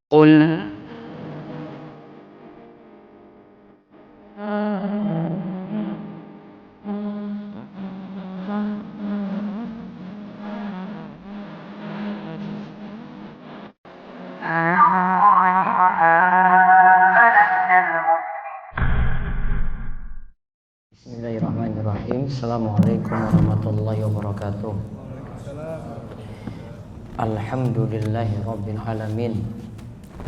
قل Bismillahirrahmanirrahim. Assalamualaikum warahmatullahi wabarakatuh. Alhamdulillahi rabbil alamin.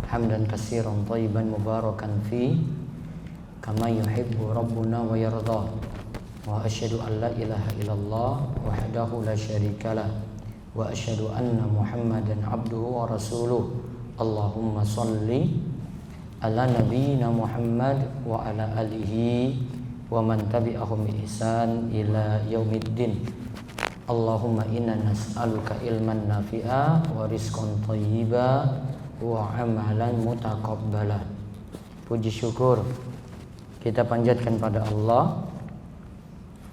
Hamdan katsiran thayyiban mubarakan fi kama yuhibbu rabbuna wa yarda. Wa asyhadu an la ilaha illallah wahdahu la syarikalah wa asyhadu anna Muhammadan abduhu wa rasuluh. Allahumma shalli ala nabiyyina Muhammad wa ala alihi wa man tabi'ahum bi ihsan ila yaumiddin. Allahumma inna nas'aluka ilman nafi'a wa rizqan thayyiba wa amalan mutaqabbala. Puji syukur kita panjatkan pada Allah.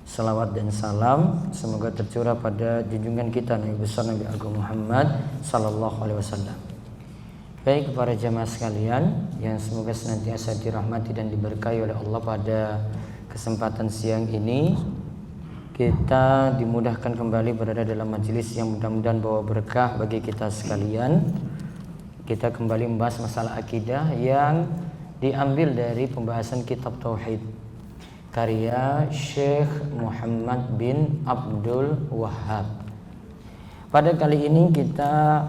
Salawat dan salam semoga tercurah pada junjungan kita Nabi besar Nabi Agung Muhammad sallallahu alaihi wasallam. Baik para jamaah sekalian yang semoga senantiasa dirahmati dan diberkahi oleh Allah, pada kesempatan siang ini kita dimudahkan kembali berada dalam majelis yang mudah-mudahan bawa berkah bagi kita sekalian. Kita kembali membahas masalah akidah yang diambil dari pembahasan kitab Tauhid karya Syekh Muhammad bin Abdul Wahhab. Pada kali ini kita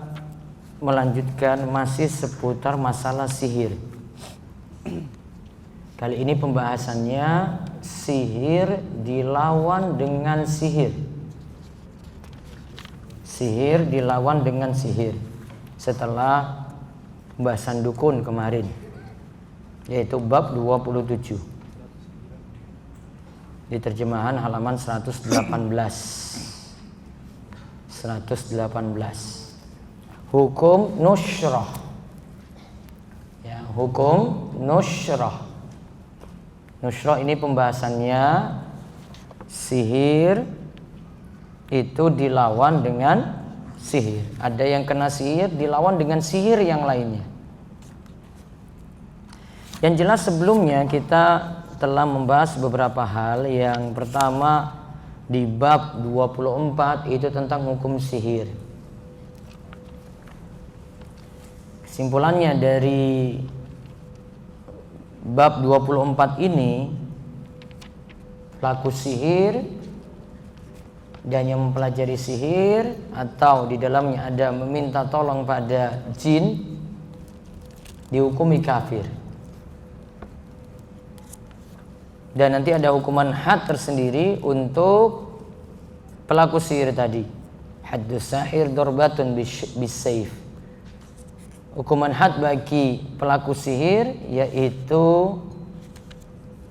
melanjutkan masih seputar masalah sihir. Kali ini pembahasannya sihir dilawan dengan sihir. Sihir dilawan dengan sihir. Setelah pembahasan dukun kemarin, yaitu bab 27 di terjemahan halaman 118. Hukum nusyrah. Ya, hukum nusyrah. Nusyrah ini pembahasannya sihir itu dilawan dengan sihir. Ada yang kena sihir dilawan dengan sihir yang lainnya. Yang jelas sebelumnya kita telah membahas beberapa hal. Yang pertama di bab 24 itu tentang hukum sihir. Kesimpulannya dari bab 24 ini, pelaku sihir dan yang mempelajari sihir atau di dalamnya ada meminta tolong pada jin dihukumi kafir. Dan nanti ada hukuman had tersendiri untuk pelaku sihir tadi. Haddus sahir darbatun bisayf. Hukuman had bagi pelaku sihir yaitu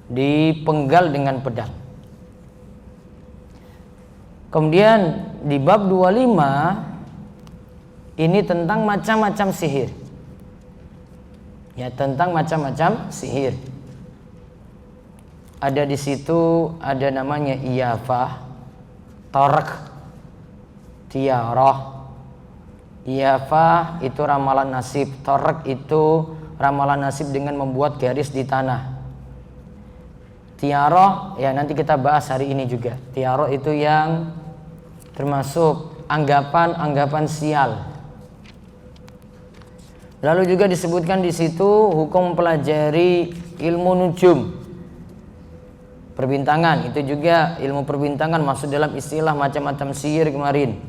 dipenggal dengan pedang. Kemudian di bab 25 ini tentang macam-macam sihir. Ya, tentang macam-macam sihir. Ada di situ ada namanya iyafah, tarq, tiarah. Iyafah itu ramalan nasib, tarq itu ramalan nasib dengan membuat garis di tanah. Tiarah ya nanti kita bahas hari ini juga. Tiarah itu yang termasuk anggapan-anggapan sial. Lalu juga disebutkan di situ hukum pelajari ilmu nujum, perbintangan. Itu juga ilmu perbintangan masuk dalam istilah macam-macam sihir kemarin.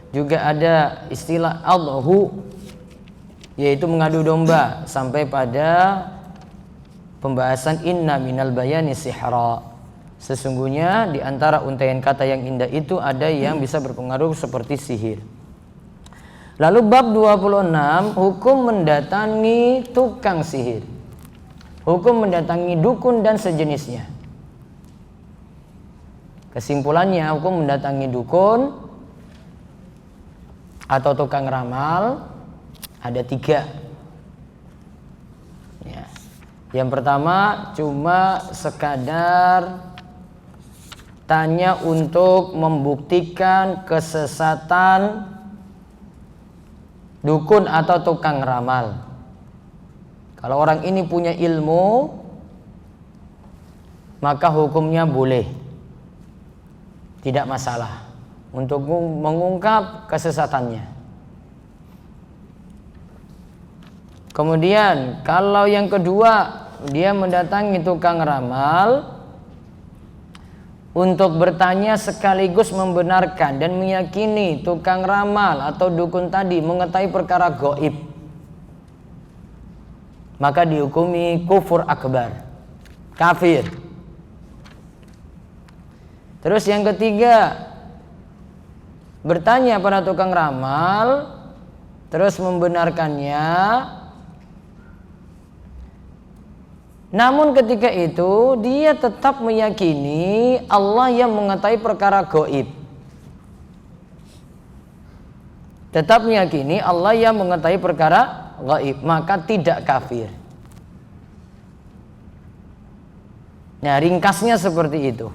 Juga ada istilah adhu, yaitu mengadu domba, sampai pada pembahasan inna minal bayani sihra. Sesungguhnya di antara untaian kata yang indah itu ada yang bisa berpengaruh seperti sihir. Lalu bab 26 hukum mendatangi tukang sihir. Hukum mendatangi dukun dan sejenisnya. Kesimpulannya hukum mendatangi dukun atau tukang ramal ada 3. Ya. Yang pertama cuma sekadar tanya untuk membuktikan kesesatan dukun atau tukang ramal. Kalau orang ini punya ilmu, maka hukumnya boleh, tidak masalah untuk mengungkap kesesatannya. Kemudian kalau yang kedua, dia mendatangi tukang ramal untuk bertanya sekaligus membenarkan dan meyakini tukang ramal atau dukun tadi mengetahui perkara gaib, maka dihukumi kufur akbar, kafir. Terus yang ketiga, bertanya pada tukang ramal terus membenarkannya, namun ketika itu dia tetap meyakini Allah yang mengetahui perkara gaib. Tetap meyakini Allah yang mengetahui perkara gaib, maka tidak kafir. Nah, ringkasnya seperti itu.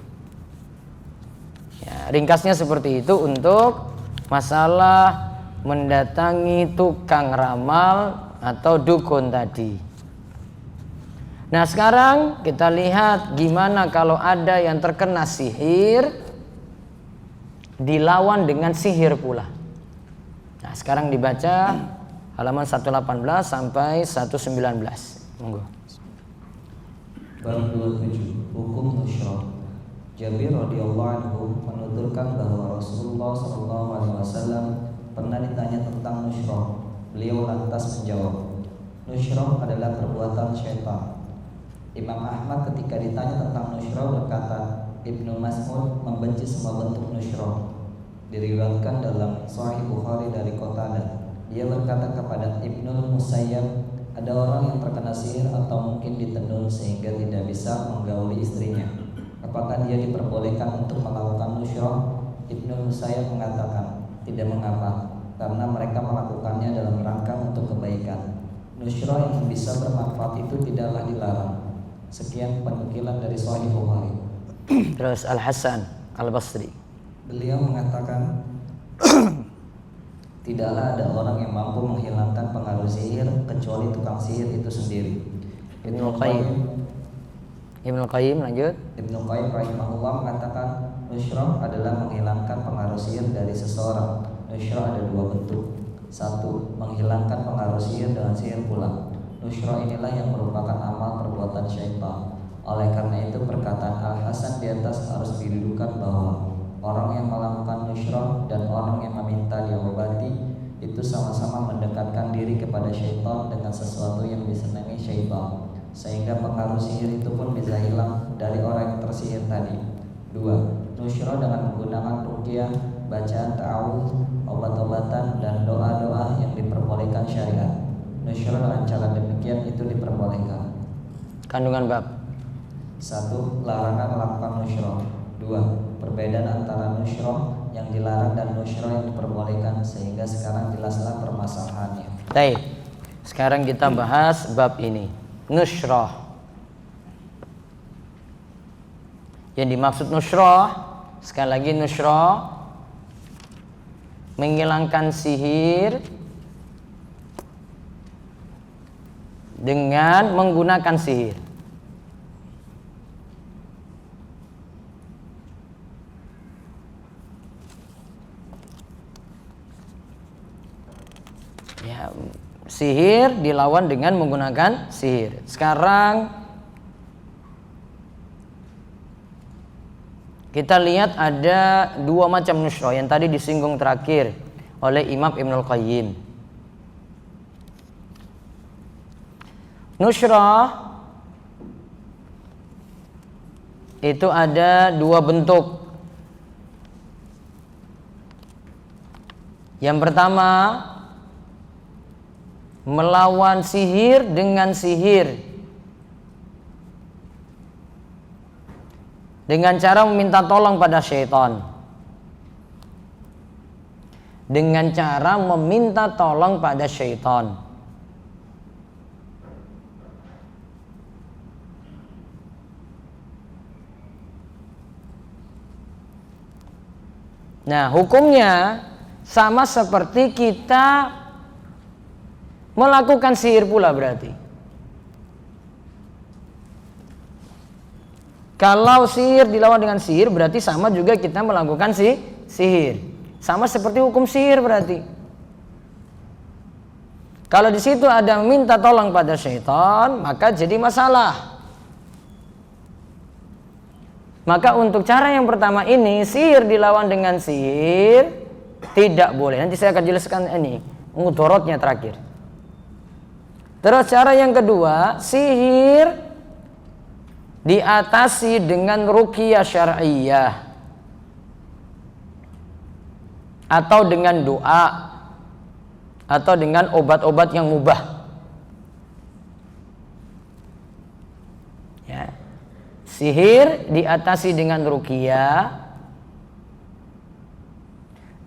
Ya, ringkasnya seperti itu untuk masalah mendatangi tukang ramal atau dukun tadi. Nah, sekarang kita lihat gimana kalau ada yang terkena sihir dilawan dengan sihir pula. Nah, sekarang dibaca halaman 118 sampai 119. Monggo. Bab 27, hukum nusyra. Jabir radhiyallahu anhu menuturkan bahwa Rasulullah SAW pernah ditanya tentang nusyra. Beliau lantas menjawab, nusyra adalah perbuatan syaitan. Imam Ahmad ketika ditanya tentang nusyra berkata, Ibnu Mas'ud membenci semua bentuk nusyra. Diriwayatkan dalam Sahih Bukhari dari Qatadah. Dia berkata kepada Ibnu Musayyab, ada orang yang terkena sihir atau mungkin ditenun sehingga tidak bisa menggauli istrinya. Apakah dia diperbolehkan untuk melakukan nusyra? Ibnu Musayyab mengatakan, tidak mengapa, karena mereka melakukannya dalam rangka untuk kebaikan. Nusyra yang bisa bermanfaat itu tidaklah dilarang. Sekian penukilan dari Sahih Bukhari. Terus Al-Hasan Al-Basri, beliau mengatakan, tidaklah ada orang yang mampu menghilangkan pengaruh sihir kecuali tukang sihir itu sendiri. Ibnu Qayyim lanjut. Ibnu Qayyim rahimahullah mengatakan, nusyra adalah menghilangkan pengaruh sihir dari seseorang. Nusyra ada dua bentuk. Satu, menghilangkan pengaruh sihir dengan sihir pula. Nusyra inilah yang merupakan amal perbuatan syaitan. Oleh karena itu perkataan Al-Hasan di atas harus didudukan bahwa orang yang melakukan nusyra dan orang yang meminta diobati itu sama-sama mendekatkan diri kepada syaitan dengan sesuatu yang disenangi syaitan, sehingga pengaruh sihir itu pun bisa hilang dari orang yang tersihir tadi. 2. Nusyra dengan menggunakan ruqyah, bacaan ta'awudz, obat-obatan dan doa-doa yang diperbolehkan syariat. Nusyra dengan cara demikian itu diperbolehkan. Kandungan bab. 1. Larangan melakukan nusyra. 2. Perbedaan antara nusyra yang dilarang dan nusyra yang diperbolehkan, sehingga sekarang jelaslah permasalahannya. Baik. Sekarang kita bahas bab ini. Nusyra. Yang dimaksud nusyra, sekali lagi nusyra menghilangkan sihir dengan menggunakan sihir. Ya, sihir dilawan dengan menggunakan sihir. Sekarang kita lihat ada dua macam nusyra yang tadi disinggung terakhir oleh Imam Ibnul Qayyim. Nusyra itu ada dua bentuk. Yang pertama, melawan sihir dengan sihir, dengan cara meminta tolong pada syaitan. Dengan cara meminta tolong pada syaitan. Nah, hukumnya sama seperti kita melakukan sihir pula berarti. Kalau sihir dilawan dengan sihir berarti sama juga kita melakukan sihir. Sama seperti hukum sihir berarti. Kalau di situ ada minta tolong pada syaitan, maka jadi masalah. Maka untuk cara yang pertama ini, sihir dilawan dengan sihir tidak boleh. Nanti saya akan jelaskan ini mudorotnya terakhir. Terus cara yang kedua, sihir diatasi dengan ruqyah syar'iyyah atau dengan doa atau dengan obat-obat yang mubah. Ya. Sihir diatasi dengan ruqyah,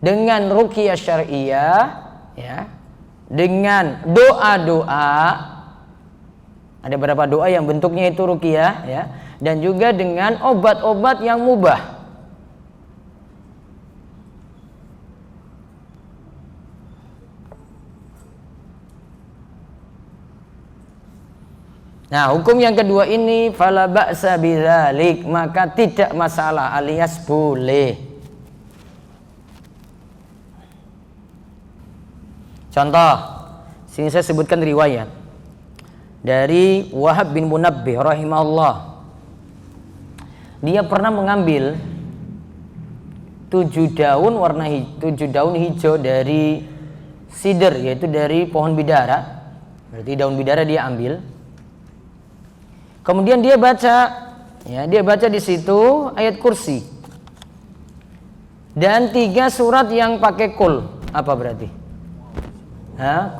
dengan ruqyah syar'iyyah, ya, dengan doa-doa. Ada beberapa doa yang bentuknya itu ruqyah, ya, dan juga dengan obat-obat yang mubah. Nah, hukum yang kedua ini fala ba'sa bidzalik, maka tidak masalah alias boleh. Contoh, sini saya sebutkan riwayat dari Wahab bin Munabbih rahimahullah. Dia pernah mengambil 7 daun hijau dari sidr, yaitu dari pohon bidara. Berarti daun bidara dia ambil. Kemudian dia baca, ya, dia baca di situ ayat kursi dan 3 surat yang pakai kul. Apa berarti?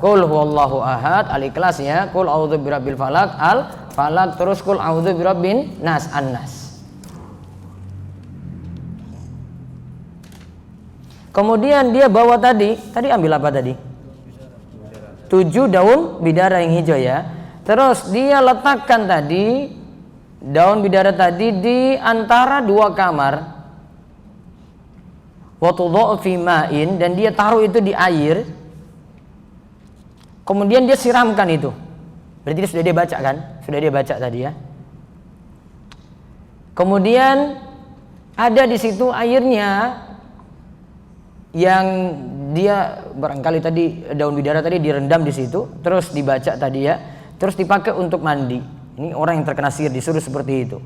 Qul huwallahu ahad, al-ikhlas, ya, qul a'udzu birabbil falaq, al-falaq, terus qul a'udzu birabbin nas, an-nas. Kemudian dia bawa tadi ambil apa tadi? 7 daun bidara yang hijau, ya. Terus dia letakkan tadi daun bidara tadi di antara 2 kamar. Wa tudha'u fi ma'in, dan dia taruh itu di air. Kemudian dia siramkan itu. Berarti sudah dia baca kan? Sudah dia baca tadi, ya. Kemudian ada di situ airnya yang dia barangkali tadi daun bidara tadi direndam di situ, terus dibaca tadi, ya. Terus dipakai untuk mandi. Ini orang yang terkena sihir disuruh seperti itu.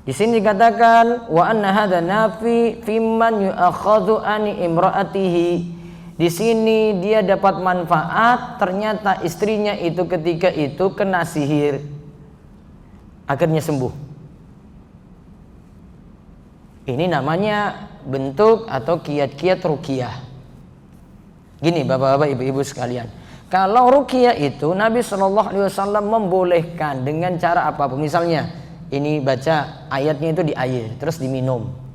Di sini dikatakan wa anna hadza nafi fimman yu'akhadhu ani imra'atihi. Di sini dia dapat manfaat, ternyata istrinya itu ketika itu kena sihir, akhirnya sembuh. Ini namanya bentuk atau kiat-kiat ruqyah. Gini bapak-bapak, ibu-ibu sekalian, kalau ruqyah itu Nabi SAW membolehkan dengan cara apapun. Misalnya ini baca ayatnya itu di air, terus diminum.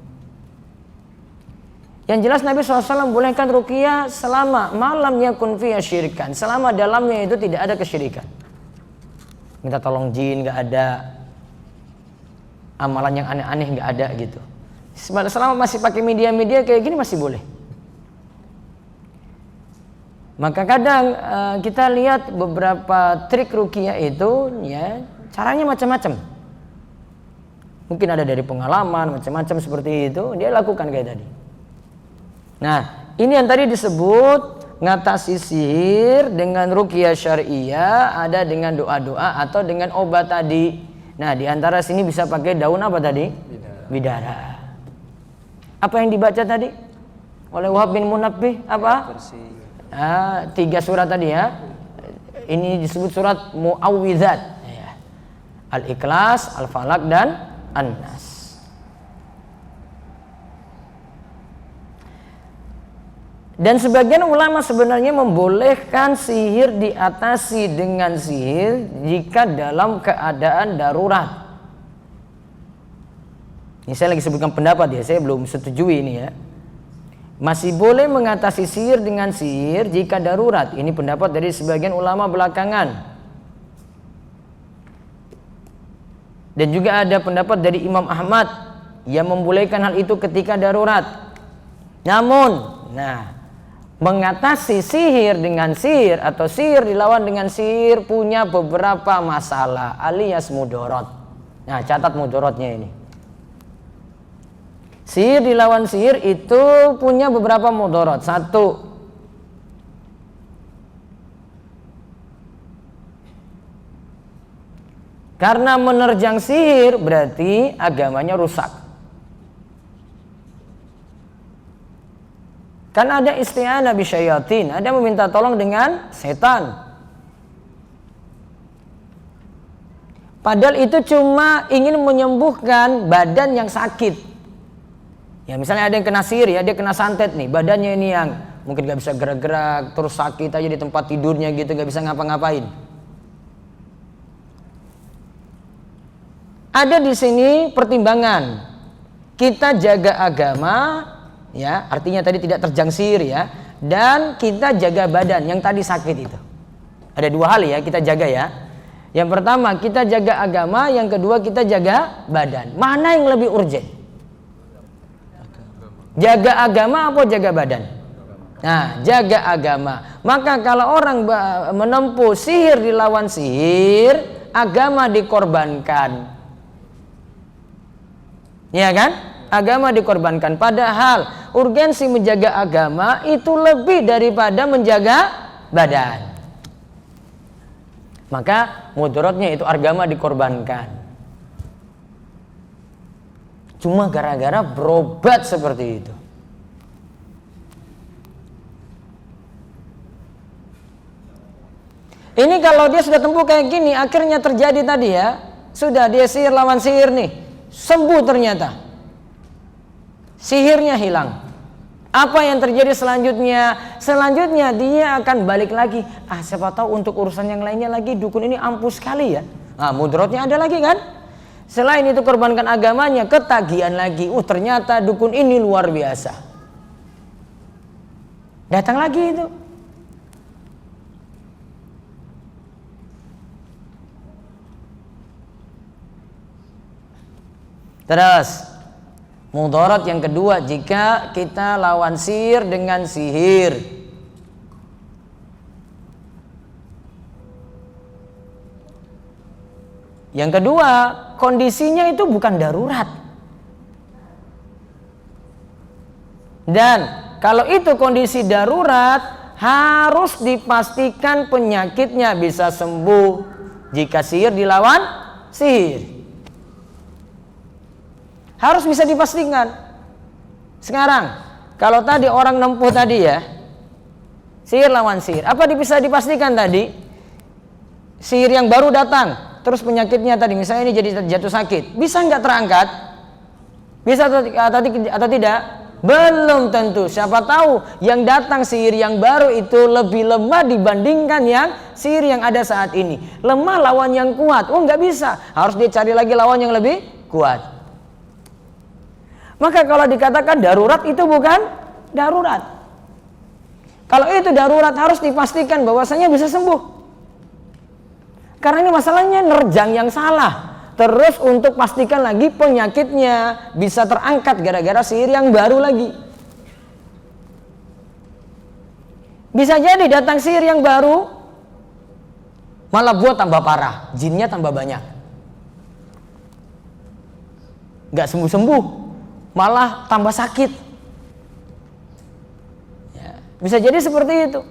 Yang jelas Nabi SAW membolehkan ruqyah selama malam yakun fiha syirkan, selama dalamnya itu tidak ada kesyirikan. Minta tolong jin nggak ada, amalan yang aneh-aneh nggak ada gitu. Selama masih pakai media-media kayak gini masih boleh. Maka kadang kita lihat beberapa trik ruqyah itu, ya, caranya macam-macam. Mungkin ada dari pengalaman macam-macam seperti itu dia lakukan kayak tadi. Nah, ini yang tadi disebut ngatasi sihir dengan ruqyah syar'iyyah, ada dengan doa-doa atau dengan obat tadi. Nah, di antara sini bisa pakai daun apa tadi? Bidara. Apa yang dibaca tadi oleh Wahab bin Munabbih? Apa? 3 surat tadi, ya. Ini disebut surat Mu'awwidzat, ya. Al-Ikhlas, Al-Falaq, dan An-Nas. Dan sebagian ulama sebenarnya membolehkan sihir diatasi dengan sihir jika dalam keadaan darurat. Ini saya lagi sebutkan pendapat, ya, saya belum setujui ini, ya. Masih boleh mengatasi sihir dengan sihir jika darurat. Ini pendapat dari sebagian ulama belakangan. Dan juga ada pendapat dari Imam Ahmad yang membolehkan hal itu ketika darurat. Namun, mengatasi sihir dengan sihir atau sihir dilawan dengan sihir punya beberapa masalah alias mudorot. Nah, catat mudorotnya ini. Sihir dilawan sihir itu punya beberapa mudarat. Satu, karena menerjang sihir berarti agamanya rusak. Kan ada isti'anah bisyayatin, ada meminta tolong dengan setan. Padahal itu cuma ingin menyembuhkan badan yang sakit. Ya misalnya ada yang kena sihir ya, dia kena santet nih, badannya ini yang mungkin gak bisa gerak-gerak, terus sakit aja di tempat tidurnya gitu, gak bisa ngapa-ngapain. Ada di sini pertimbangan, kita jaga agama, ya artinya tadi tidak terjang sihir ya, dan kita jaga badan yang tadi sakit itu. Ada dua hal ya kita jaga ya. Yang pertama kita jaga agama, yang kedua kita jaga badan. Mana yang lebih urgent? Jaga agama apa jaga badan? Nah, jaga agama. Maka kalau orang menempuh sihir dilawan sihir, agama dikorbankan. Ya kan? Agama dikorbankan. Padahal urgensi menjaga agama itu lebih daripada menjaga badan. Maka mudaratnya itu agama dikorbankan. Cuma gara-gara berobat seperti itu. Ini kalau dia sudah tempuh kayak gini, akhirnya terjadi tadi ya, sudah dia sihir lawan sihir nih, sembuh ternyata, sihirnya hilang. Apa yang terjadi selanjutnya? Selanjutnya dia akan balik lagi. Siapa tahu untuk urusan yang lainnya lagi dukun ini ampuh sekali ya. Mudaratnya ada lagi kan? Selain itu korbankan agamanya, ketagihan lagi. Ternyata dukun ini luar biasa. Datang lagi itu. Terus mudarat yang kedua, jika kita lawan sihir dengan sihir. Yang kedua, kondisinya itu bukan darurat. Dan kalau itu kondisi darurat, harus dipastikan penyakitnya bisa sembuh jika sihir dilawan sihir. Harus bisa dipastikan. Sekarang, kalau tadi orang nempuh tadi ya, sihir lawan sihir, apa bisa dipastikan tadi? Sihir yang baru datang, terus penyakitnya tadi, misalnya ini jadi jatuh sakit, bisa nggak terangkat? Bisa atau tidak? Belum tentu. Siapa tahu yang datang sihir yang baru itu lebih lemah dibandingkan yang sihir yang ada saat ini. Lemah lawan yang kuat, nggak bisa. Harus dia cari lagi lawan yang lebih kuat. Maka kalau dikatakan darurat itu bukan darurat. Kalau itu darurat harus dipastikan bahwasanya bisa sembuh. Karena ini masalahnya nerjang yang salah. Terus untuk pastikan lagi penyakitnya bisa terangkat gara-gara sihir yang baru lagi. Bisa jadi datang sihir yang baru malah buat tambah parah, jinnya tambah banyak. Gak sembuh-sembuh, malah tambah sakit ya, bisa jadi seperti itu.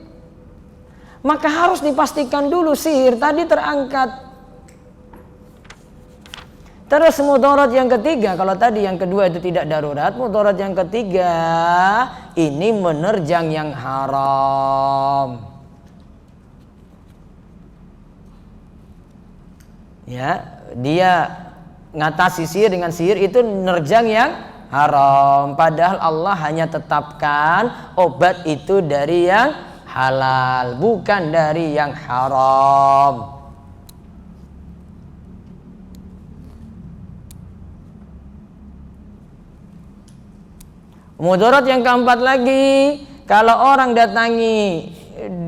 Maka harus dipastikan dulu sihir tadi terangkat. Terus mudarat yang ketiga, kalau tadi yang kedua itu tidak darurat, mudarat yang ketiga ini menerjang yang haram ya, dia ngatasi sihir dengan sihir itu nerjang yang haram. Padahal Allah hanya tetapkan obat itu dari yang halal, bukan dari yang haram. Mudarat yang keempat lagi, kalau orang datangi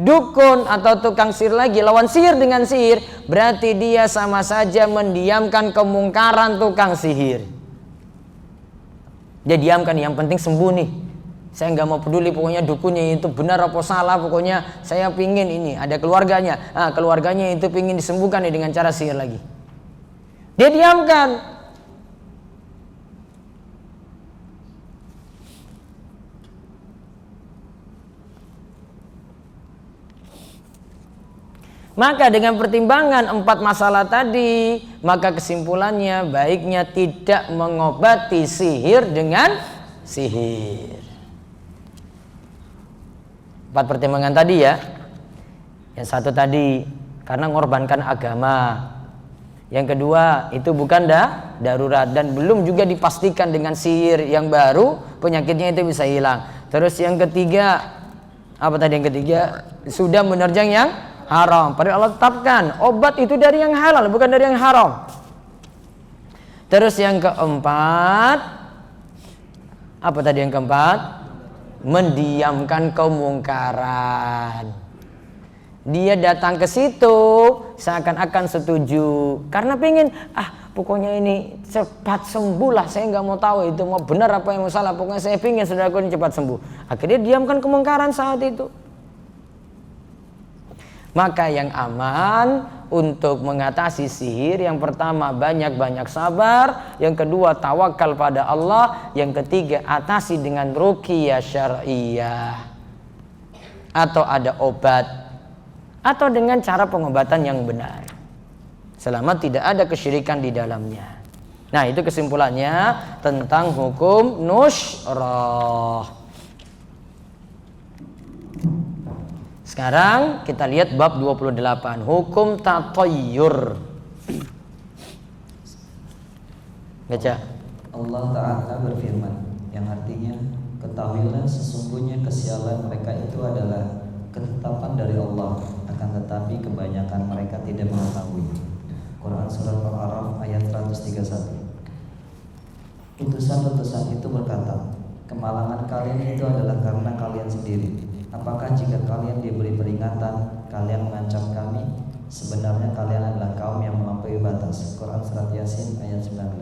dukun atau tukang sihir lagi, lawan sihir dengan sihir, berarti dia sama saja mendiamkan kemungkaran tukang sihir. Dia diamkan, yang penting sembuh nih. Saya nggak mau peduli pokoknya dukunnya itu benar apa salah, pokoknya saya pingin ini ada keluarganya. Keluarganya itu pingin disembuhkan nih dengan cara sihir lagi. Dia diamkan. Maka dengan pertimbangan 4 masalah tadi, maka kesimpulannya baiknya tidak mengobati sihir dengan sihir. 4 pertimbangan tadi ya. Yang satu tadi karena mengorbankan agama. Yang kedua itu bukan darurat dan belum juga dipastikan dengan sihir yang baru penyakitnya itu bisa hilang. Terus yang ketiga, apa tadi yang ketiga? Sudah menerjang yang haram. Padahal Allah tetapkan obat itu dari yang halal, bukan dari yang haram. Terus yang keempat, apa tadi yang keempat? Mendiamkan kemungkaran. Dia datang ke situ seakan-akan setuju karena pengen pokoknya ini cepat sembuh lah, saya nggak mau tahu itu mau benar apa yang mau salah, pokoknya saya pengen saudaraku ini cepat sembuh. Akhirnya diamkan kemungkaran saat itu. Maka yang aman untuk mengatasi sihir, yang pertama banyak-banyak sabar, yang kedua tawakal pada Allah, yang ketiga atasi dengan ruqyah syar'iyyah atau ada obat atau dengan cara pengobatan yang benar selama tidak ada kesyirikan di dalamnya. Nah, itu kesimpulannya tentang hukum nusyrah. Sekarang kita lihat bab 28, hukum tatayyur. Baca. Allah Ta'ala berfirman, yang artinya, ketahuilah sesungguhnya kesialan mereka itu adalah ketetapan dari Allah, akan tetapi kebanyakan mereka tidak mengetahui. Quran Surat Al-A'raf ayat 131. Utusan-utusan itu berkata, kemalangan kalian itu adalah karena kalian sendiri. Apakah jika kalian diberi peringatan, kalian mengancam kami? Sebenarnya kalian adalah kaum yang melampaui batas. Quran Surat Yasin ayat 19.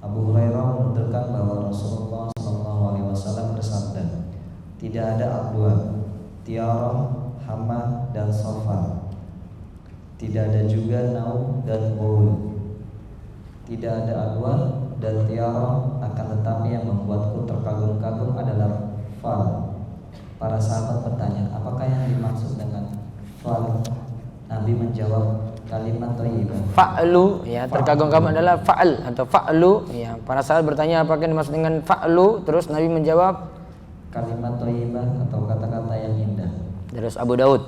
Abu Hurairah menuturkan bahwa Rasulullah SAW bersabda, tidak ada aqwa, tiara, hama, dan sofar. Tidak ada juga nau dan ul. Tidak ada adwa dan tiara, akan tetapi yang membuatku terkagum-kagum adalah fal. Para sahabat bertanya, apakah yang dimaksud dengan fal? Nabi menjawab, kalimat thayyibah. Fa'lu, ya, terkagum-kagum adalah fa'al atau fa'lu, ya. Para sahabat bertanya apakah yang dimaksud dengan fa'lu, terus Nabi menjawab kalimat thayyibah atau kata-kata yang indah. Terus Abu Daud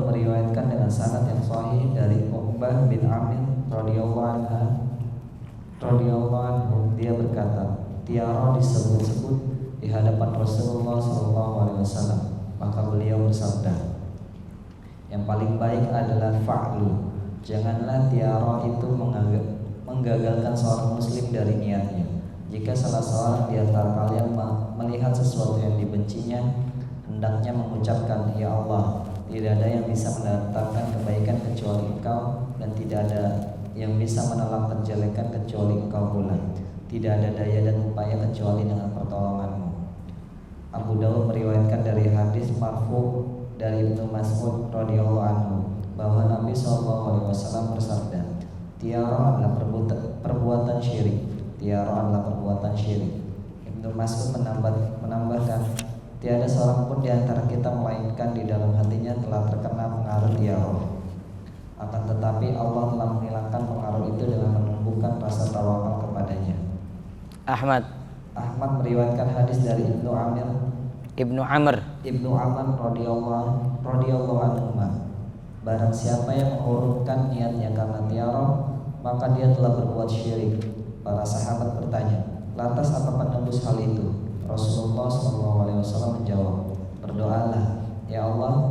meriwayatkan dengan sanad yang sahih dari Uqbah bin Amir radhiyallahu anhu, dia berkata, tiara disebut-sebut di hadapan Rasulullah SAW, maka beliau bersabda, yang paling baik adalah fa'lu. Janganlah tiara itu menggagalkan seorang muslim dari niatnya. Jika salah seorang di antara kalian melihat sesuatu yang dibencinya, hendaknya mengucapkan, ya Allah, tidak ada yang bisa mendatangkan kebaikan kecuali Engkau, dan tidak ada yang bisa menolak kejelekan kecuali Engkau pula. Tidak ada daya dan upaya kecuali dengan pertolongan-Mu. Abu Daud meriwayatkan dari hadis marfu dari Ibnu Mas'ud radhiyallahu anhu bahwa Nabi SAW bersabda, tiara adalah perbuatan syirik. Tiara adalah perbuatan syirik. Ibnu Mas'ud menambahkan, tiada seorang pun di antara kita melainkan di dalam hatinya telah terkena pengaruh tiara. Akan tetapi Allah telah menghilangkan pengaruh itu dengan menumbuhkan rasa tawakal kepadanya. Ahmad meriwayatkan hadis dari Ibnu Amr radhiyallahu anhu. Barang siapa yang mengurungkan niatnya karena tiara, maka dia telah berbuat syirik. Para sahabat bertanya, lantas apa penembus hal itu? Rasulullah SAW menjawab, berdoalah, ya Allah,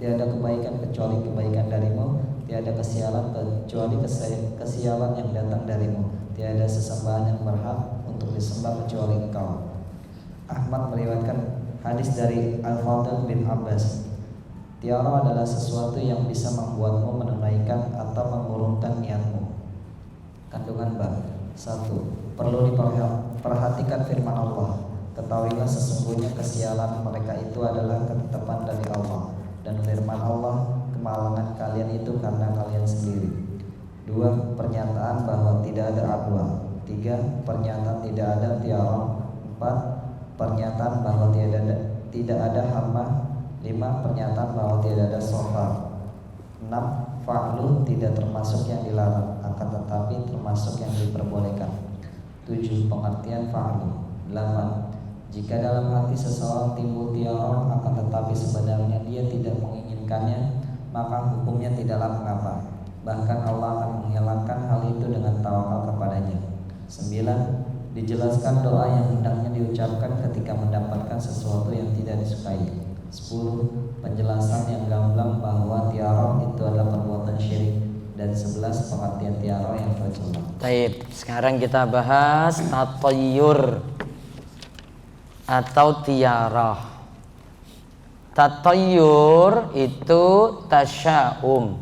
tiada kebaikan kecuali kebaikan darimu, tiada kesialan kecuali kesialan yang datang darimu, tiada sesembahan yang berhak untuk disembah kecuali Engkau. Ahmad meriwayatkan hadis dari Al-Fadl bin Abbas, tiara adalah sesuatu yang bisa membuatmu menunaikan atau mengurungkan niatmu. Kandungan bab 1. Perlu diperhatikan firman Allah. Ketahuilah sesungguhnya kesialan mereka itu adalah ketetapan dari Allah, dan firman Allah, kemalangan kalian itu karena kalian sendiri. 2. Pernyataan bahwa tidak ada adwa. 3. Pernyataan tidak ada tiara. 4. Pernyataan bahwa tidak ada hama. 5. Pernyataan bahwa tidak ada sofar. 6. Fa'lu tidak termasuk yang dilarang, akan tetapi termasuk yang diperbolehkan. 7. Pengertian fa'lu. 8. Jika dalam hati seseorang timbul tiarah akan tetapi sebenarnya dia tidak menginginkannya, maka hukumnya tidaklah mengapa. Bahkan Allah akan menghilangkan hal itu dengan tawakal kepadanya. 9. Dijelaskan doa yang hendaknya diucapkan ketika mendapatkan sesuatu yang tidak disukai. 10. Penjelasan yang gamblang bahwa tiarah itu adalah perbuatan syirik. Dan 11. Pengertian tiarah yang tercela. Baik, sekarang kita bahas tatayyur atau tiarah. Tatayyur itu tasya'um,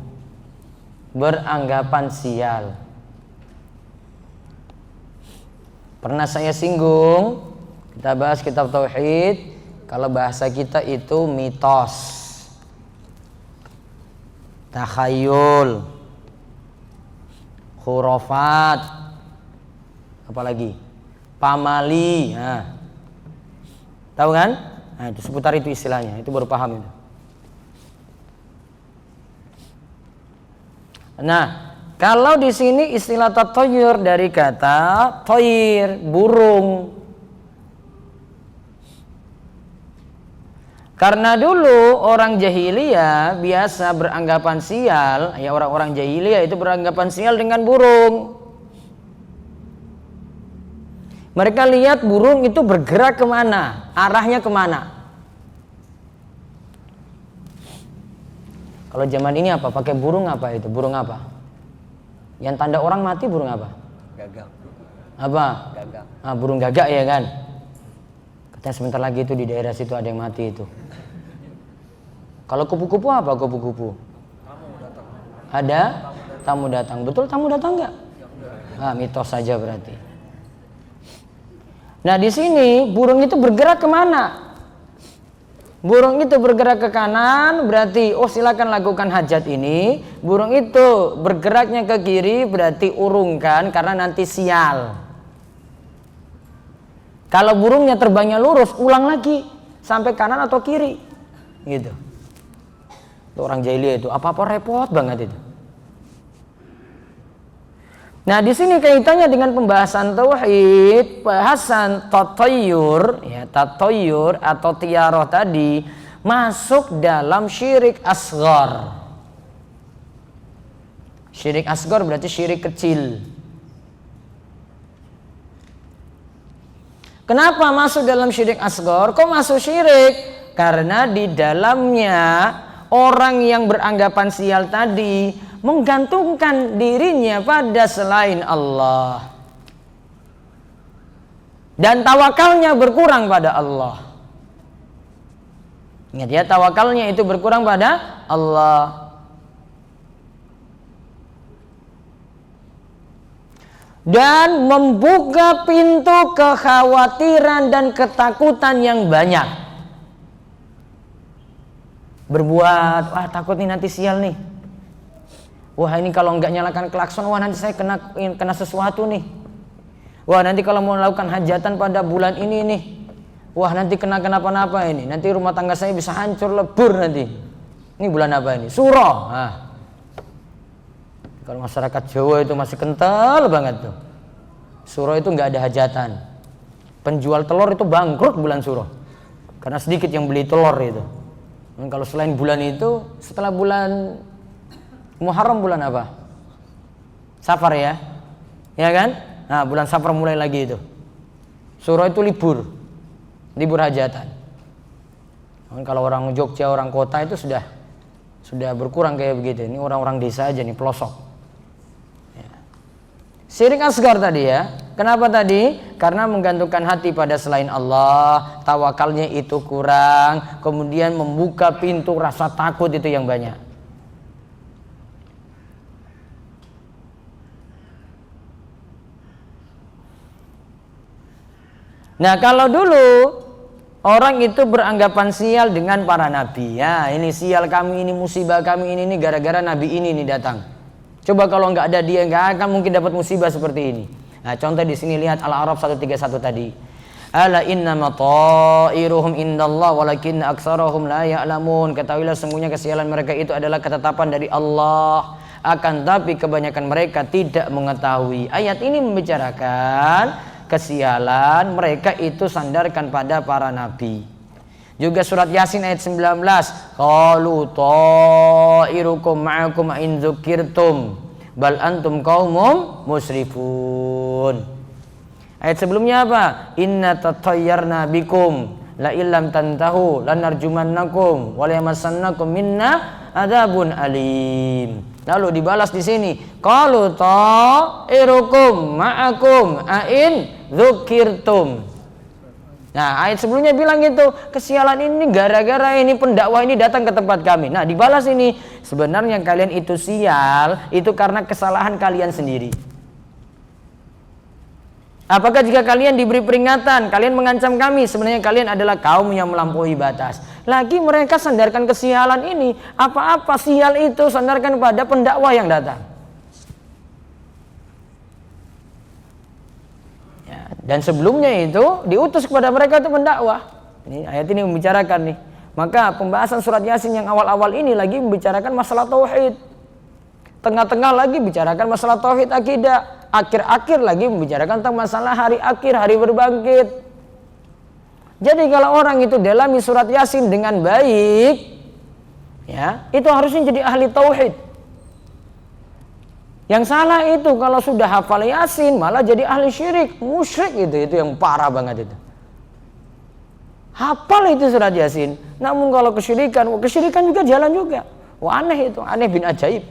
beranggapan sial. Pernah saya singgung, kita bahas kitab tauhid, kalau bahasa kita itu mitos, takhayul, khurafat, apalagi pamali. Nah, tahu kan? Nah, itu seputar itu istilahnya, itu baru paham itu. Nah, kalau di sini istilah tatayyur dari kata toir, burung. Karena dulu orang jahiliyah biasa beranggapan sial, ya orang-orang jahiliyah itu beranggapan sial dengan burung. Mereka lihat burung itu bergerak kemana, arahnya kemana. Kalau zaman ini apa? Pakai burung apa itu? Burung apa? Yang tanda orang mati burung apa? Gagak. Apa? Gagak. Ah, burung gagak ya kan? Katanya sebentar lagi itu di daerah situ ada yang mati itu. Kalau kupu-kupu apa kupu-kupu? Tamu datang. Ada? Tamu datang. Betul tamu datang nggak? Ah, mitos saja berarti. Nah di sini burung itu bergerak kemana? Burung itu bergerak ke kanan berarti oh silakan lakukan hajat ini. Burung itu bergeraknya ke kiri berarti urungkan karena nanti sial. Kalau burungnya terbangnya lurus ulang lagi sampai kanan atau kiri gitu. Itu orang jahiliyah itu apa-apa repot banget itu. Nah di sini kaitannya dengan pembahasan tauhid, bahasan tatayyur, ya tatayyur atau tiarah tadi masuk dalam syirik asghar. Syirik asghar berarti syirik kecil. Kenapa masuk dalam syirik asghar? Kok masuk syirik? Karena di dalamnya orang yang beranggapan sial tadi menggantungkan dirinya pada selain Allah dan tawakalnya berkurang pada Allah. Ingat ya, tawakalnya itu berkurang pada Allah. Dan membuka pintu kekhawatiran dan ketakutan yang banyak. Berbuat, wah takut nih nanti sial nih. Wah ini kalau nggak nyalakan klakson, wah nanti saya kena sesuatu nih. Wah nanti kalau mau melakukan hajatan pada bulan ini nih, wah nanti kena kenapa-napa ini. Nanti rumah tangga saya bisa hancur lebur nanti. Ini bulan apa ini? Suro. Nah, kalau masyarakat Jawa itu masih kental banget tuh. Suro itu nggak ada hajatan. Penjual telur itu bangkrut bulan Suro, karena sedikit yang beli telur itu. Dan kalau selain bulan itu, setelah bulan Muharram bulan apa? Safar ya? Ya kan? Nah bulan Safar mulai lagi itu. Suro itu libur hajatan. Dan kalau orang Jogja, orang kota itu sudah berkurang kayak begitu. Ini orang-orang desa aja nih, pelosok. Ya. Syirik asghar tadi ya. Kenapa tadi? Karena menggantungkan hati pada selain Allah, tawakalnya itu kurang, kemudian membuka pintu rasa takut itu yang banyak. Nah kalau dulu orang itu beranggapan sial dengan para nabi. Ya ini sial kami, ini musibah kami ini gara-gara nabi ini datang. Coba kalau nggak ada dia nggak akan mungkin dapat musibah seperti ini. Nah contoh di sini lihat Al-A'raf 131 tadi. Ala innama ta'iruhum indallah walakinna aktsarahum la ya'lamun. Ketahuilah sungguhnya kesialan mereka itu adalah ketetapan dari Allah, akan tapi kebanyakan mereka tidak mengetahui. Ayat ini membicarakan kesialan mereka itu sandarkan pada para nabi. Juga surat Yasin ayat 19, qalu ta'irukum ma'akum in dzukirtum bal antum qaumum musrifun. Ayat sebelumnya apa? Inna tatayyarna bikum la illam tantahu lanarjumannakum wa la yamassannakum minna adzabun alim. Lalu dibalas di sini, qalu ta'irukum ma'akum in dzukirtum. Nah, ayat sebelumnya bilang gitu, kesialan ini gara-gara ini pendakwah ini datang ke tempat kami. Nah, dibalas ini, sebenarnya kalian itu sial, itu karena kesalahan kalian sendiri. Apakah jika kalian diberi peringatan, kalian mengancam kami, sebenarnya kalian adalah kaum yang melampaui batas. Lagi mereka sandarkan kesialan ini, apa-apa sial itu sandarkan pada pendakwah yang datang. Dan sebelumnya itu diutus kepada mereka untuk mendakwah. Ini ayat ini membicarakan nih. Maka pembahasan surat Yasin yang awal-awal ini lagi membicarakan masalah tauhid. Tengah-tengah lagi bicarakan masalah tauhid akidah. Akhir-akhir lagi membicarakan tentang masalah hari akhir, hari berbangkit. Jadi kalau orang itu dalami surat Yasin dengan baik, ya, itu harusnya jadi ahli tauhid. Yang salah itu kalau sudah hafal Yasin malah jadi ahli syirik, musyrik itu yang parah banget itu. Hafal itu surat Yasin, namun kalau kesyirikan juga jalan juga. Wah, aneh itu, aneh bin ajaib.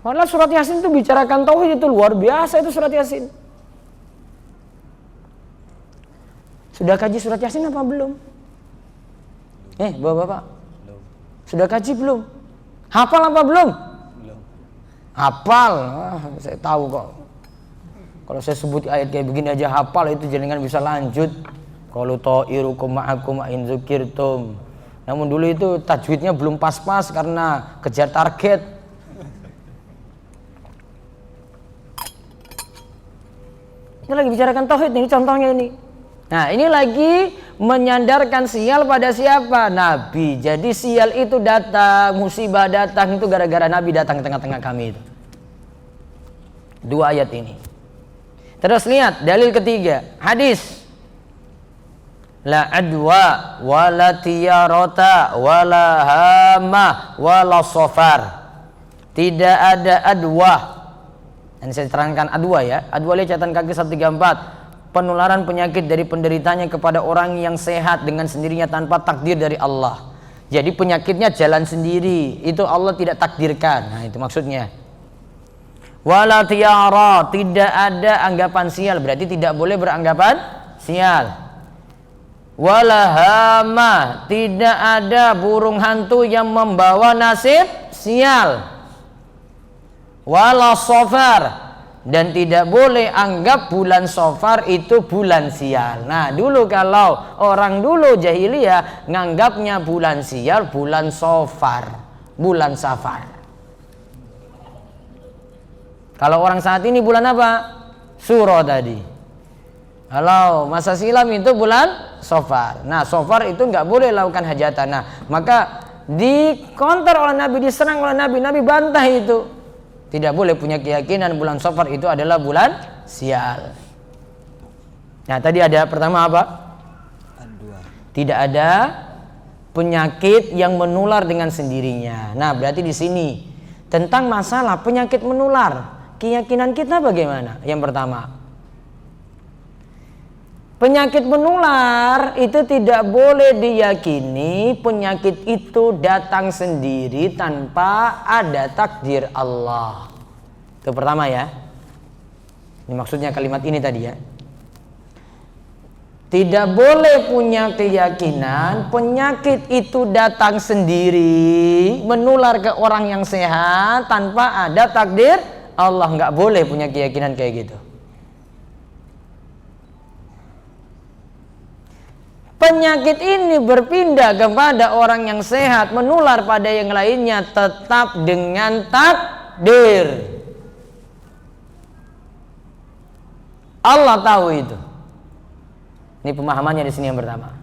Padahal surat Yasin itu bicarakan tauhid, itu luar biasa itu surat Yasin. Sudah kaji surat Yasin apa belum? Bapak-bapak, sudah kaji belum? Hafal apa belum? Hafal, saya tahu kok. Kalau saya sebut ayat kayak begini aja hafal, itu jenengan bisa lanjut. Qalu ta'irukum ma'akum in dzukirtum. Namun dulu itu tajwidnya belum pas-pas karena kejar target. Ini lagi bicarakan tauhid, ini contohnya ini. Nah, ini lagi menyandarkan sial pada siapa? Nabi. Jadi sial itu datang, musibah datang itu gara-gara Nabi datang ke tengah-tengah kami itu. Dua ayat ini. Terus lihat dalil ketiga, hadis. La adwa wala tiyarata wala hama wala safar. Tidak ada adwa. Dan saya terangkan adwa ya. Adwa lihat catatan kaki 134. Penularan penyakit dari penderitanya kepada orang yang sehat dengan sendirinya tanpa takdir dari Allah. Jadi penyakitnya jalan sendiri, itu Allah tidak takdirkan. Nah, itu maksudnya. Wala tiyara, tidak ada anggapan sial, berarti tidak boleh beranggapan sial. Wala hama, tidak ada burung hantu yang membawa nasib sial. Wala safar, dan tidak boleh anggap bulan Safar itu bulan sial. Nah, dulu kalau orang dulu jahiliyah nganggapnya bulan sial bulan Safar, bulan Safar. Kalau orang saat ini bulan apa? Suro tadi. Kalau masa silam itu bulan Safar. Nah, Safar itu nggak boleh lakukan hajatan. Nah, maka dikonter oleh Nabi, diserang oleh Nabi. Nabi bantah itu. Tidak boleh punya keyakinan bulan Safar itu adalah bulan sial. Nah, tadi ada pertama apa? Tidak ada penyakit yang menular dengan sendirinya. Nah, berarti di sini tentang masalah penyakit menular, keyakinan kita bagaimana? Yang pertama, penyakit menular itu tidak boleh diyakini penyakit itu datang sendiri tanpa ada takdir Allah. Itu pertama ya. Ini maksudnya kalimat ini tadi ya. Tidak boleh punya keyakinan penyakit itu datang sendiri, menular ke orang yang sehat tanpa ada takdir Allah. Nggak boleh punya keyakinan kayak gitu. Penyakit ini berpindah kepada orang yang sehat, menular pada yang lainnya tetap dengan takdir. Allah tahu itu. Ini pemahamannya di sini yang pertama.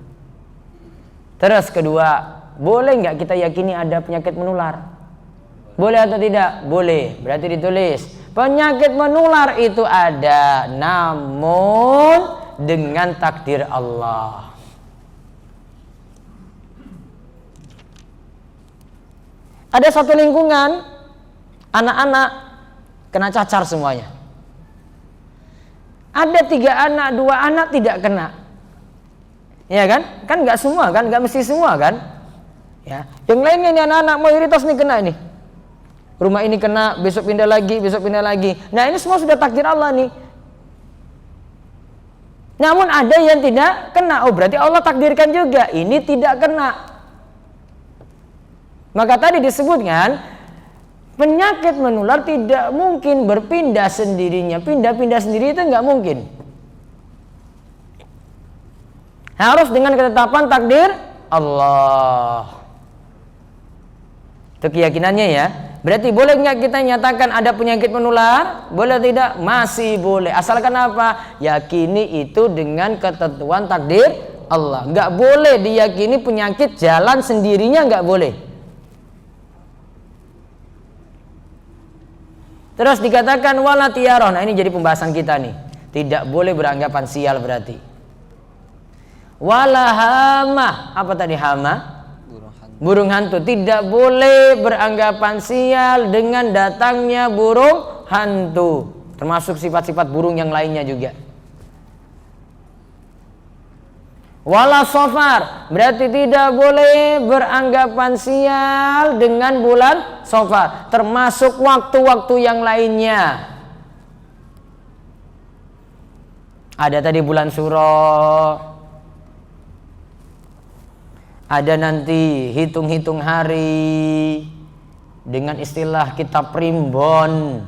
Terus kedua, boleh nggak kita yakini ada penyakit menular? Boleh atau tidak? Boleh. Berarti ditulis penyakit menular itu ada, namun dengan takdir Allah. Ada satu lingkungan, anak-anak kena cacar semuanya. Ada 3 anak, 2 anak tidak kena. Ya kan? Kan nggak semua kan? Nggak mesti semua kan? Ya. Yang lainnya ini anak-anak mayoritas nih kena ini. Rumah ini kena, besok pindah lagi, besok pindah lagi. Nah ini semua sudah takdir Allah nih. Namun ada yang tidak kena. Oh berarti Allah takdirkan juga. Ini tidak kena. Maka tadi disebutkan penyakit menular tidak mungkin berpindah sendirinya. Pindah-pindah sendiri itu nggak mungkin. Harus dengan ketetapan takdir Allah. Itu keyakinannya ya. Berarti boleh nggak kita nyatakan ada penyakit menular? Boleh tidak? Masih boleh. Asalkan apa? Yakini itu dengan ketentuan takdir Allah. Nggak boleh diyakini penyakit jalan sendirinya, nggak boleh. Terus dikatakan wala tiyaroh. Nah ini jadi pembahasan kita nih. Tidak boleh beranggapan sial berarti. Wala hama. Apa tadi hama? Burung hantu. Tidak boleh beranggapan sial dengan datangnya burung hantu. Termasuk sifat-sifat burung yang lainnya juga. Wala sofar. Berarti tidak boleh beranggapan sial dengan bulan sofar. Termasuk waktu-waktu yang lainnya. Ada tadi bulan Suro. Ada nanti hitung-hitung hari dengan istilah kita primbon.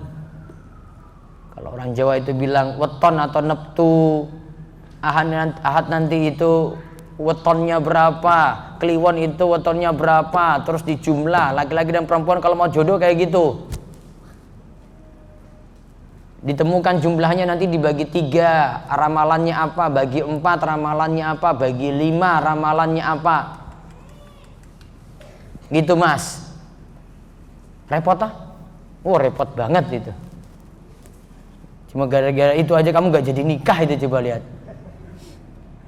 Kalau orang Jawa itu bilang weton atau neptu. Ahad nanti itu wetonnya berapa, kliwon itu wetonnya berapa, terus dijumlah laki-laki dan perempuan kalau mau jodoh kayak gitu. Ditemukan jumlahnya nanti dibagi 3, ramalannya apa, bagi 4 ramalannya apa, bagi 5 ramalannya apa. Gitu mas. Repot ah? Oh repot banget itu. Cuma gara-gara itu aja kamu gak jadi nikah itu, coba lihat.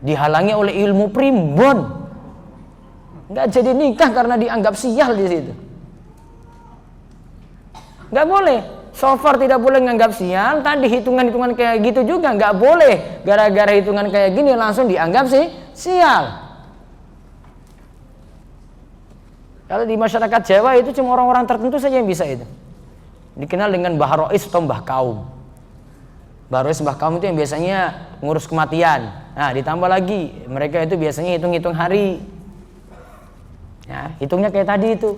Dihalangi oleh ilmu primbon, nggak jadi nikah karena dianggap sial di situ. Nggak boleh. So far tidak boleh nganggap sial. Tadi hitungan-hitungan kayak gitu juga nggak boleh. Gara-gara hitungan kayak gini langsung dianggap sial. Kalau di masyarakat Jawa itu cuma orang-orang tertentu saja yang bisa itu. Dikenal dengan Mbah Rois atau Mbah Kaum. Mbah Rois, Mbah Kaum itu yang biasanya ngurus kematian. Nah ditambah lagi mereka itu biasanya hitung-hitung hari. Ya, hitungnya kayak tadi itu.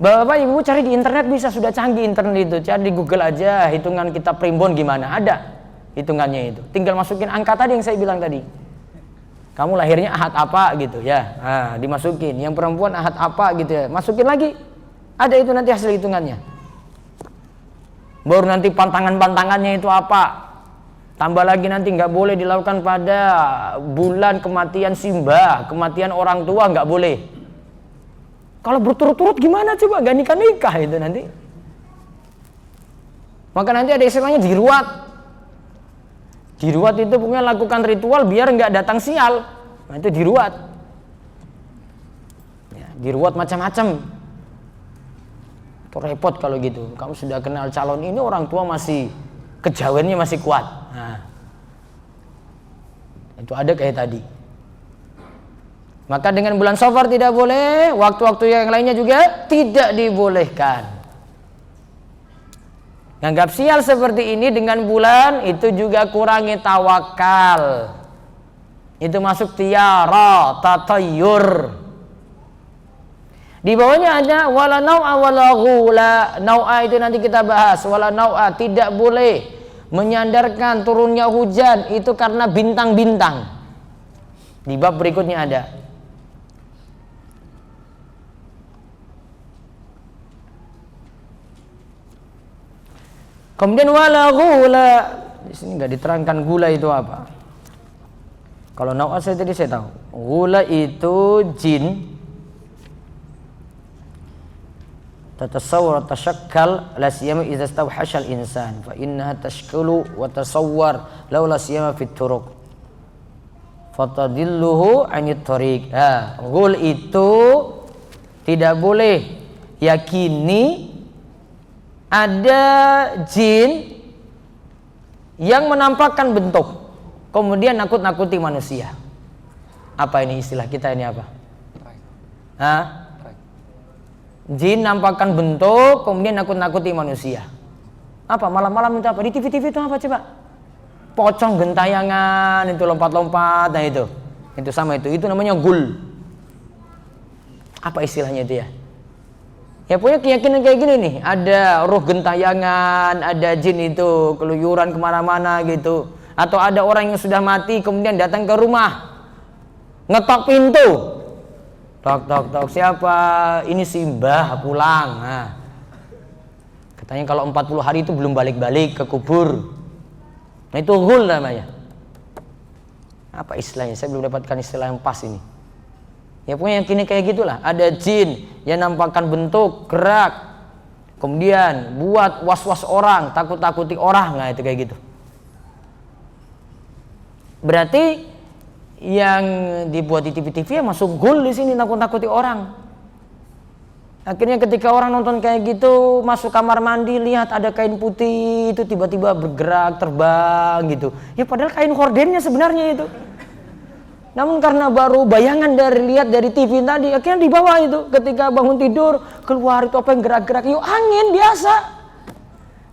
Bapak ibu cari di internet bisa, sudah canggih internet itu. Cari di Google aja hitungan kita primbon gimana, ada hitungannya itu. Tinggal masukin angka tadi yang saya bilang tadi. Kamu lahirnya ahad apa gitu ya. Nah, dimasukin. Yang perempuan ahad apa gitu ya. Masukin lagi. Ada itu nanti hasil hitungannya. Baru nanti pantangan-pantangannya itu apa. Tambah lagi nanti nggak boleh dilakukan pada bulan kematian simbah, kematian orang tua nggak boleh. Kalau berturut-turut gimana coba, gak nikah-nikah itu nanti. Maka nanti ada istilahnya diruat. Diruat itu pokoknya lakukan ritual biar nggak datang sial. Nah itu diruat. Ya, diruat macam-macam. Itu repot kalau gitu. Kamu sudah kenal calon ini, orang tua masih kejawennya masih kuat. Nah, itu ada kayak tadi. Maka dengan bulan Safar tidak boleh, waktu-waktu yang lainnya juga tidak dibolehkan. Nganggap sial seperti ini dengan bulan itu juga kurangi tawakal. Itu masuk tiara, tatayur. Di bawahnya ada wala nau'a wala ghula. Nau'a itu nanti kita bahas. Wala nau'a, tidak boleh menyandarkan turunnya hujan itu karena bintang-bintang. Di bab berikutnya ada. Kemudian wala ghula. Di sini enggak diterangkan gula itu apa. Kalau nawas tadi saya tahu. Ghula itu jin tatasawwar tashakkal la siyama idza istawhasha al-insan fa innaha tashkulu wa tasawwar law la siyama fit turuq fatadilluhu 'anit thariq. Ghul itu tidak boleh yakini ada jin yang menampakkan bentuk kemudian nakut-nakuti manusia. Apa ini istilah kita ini apa? Jin nampakkan bentuk kemudian nakut-nakuti manusia. Apa malam-malam itu apa? Di TV-TV itu apa coba? Pocong gentayangan itu lompat-lompat, nah itu sama itu namanya ghul. Apa istilahnya itu ya? Ya punya keyakinan kayak gini nih, ada roh gentayangan, ada jin itu keluyuran kemana-mana gitu. Atau ada orang yang sudah mati kemudian datang ke rumah, ngetok pintu, tok, siapa? Ini si Mbah pulang. Nah, katanya kalau 40 hari itu belum balik-balik ke kubur. Nah itu ghul namanya. Apa istilahnya? Saya belum dapatkan istilah yang pas ini. Ya pokoknya yang kini kayak gitulah. Ada jin yang nampakkan bentuk, gerak, kemudian buat was-was orang, takut-takuti orang. Nah itu kayak gitu. Berarti yang dibuat di TV-TV ya masuk ghul di sini, nakut-nakuti orang. Akhirnya ketika orang nonton kayak gitu, masuk kamar mandi lihat ada kain putih itu tiba-tiba bergerak, terbang gitu. Ya padahal kain hordennya sebenarnya itu. Namun karena baru bayangan lihat dari TV tadi, akhirnya dibawa itu. Ketika bangun tidur, keluar itu apa yang gerak-gerak? Yuk angin biasa.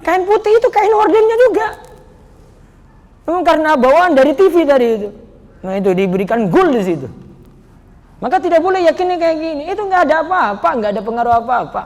Kain putih itu kain hordennya juga. Namun karena bawaan dari TV tadi itu. Nah itu diberikan ghul di situ. Maka tidak boleh yakinnya kayak gini. Itu nggak ada apa-apa, nggak ada pengaruh apa-apa.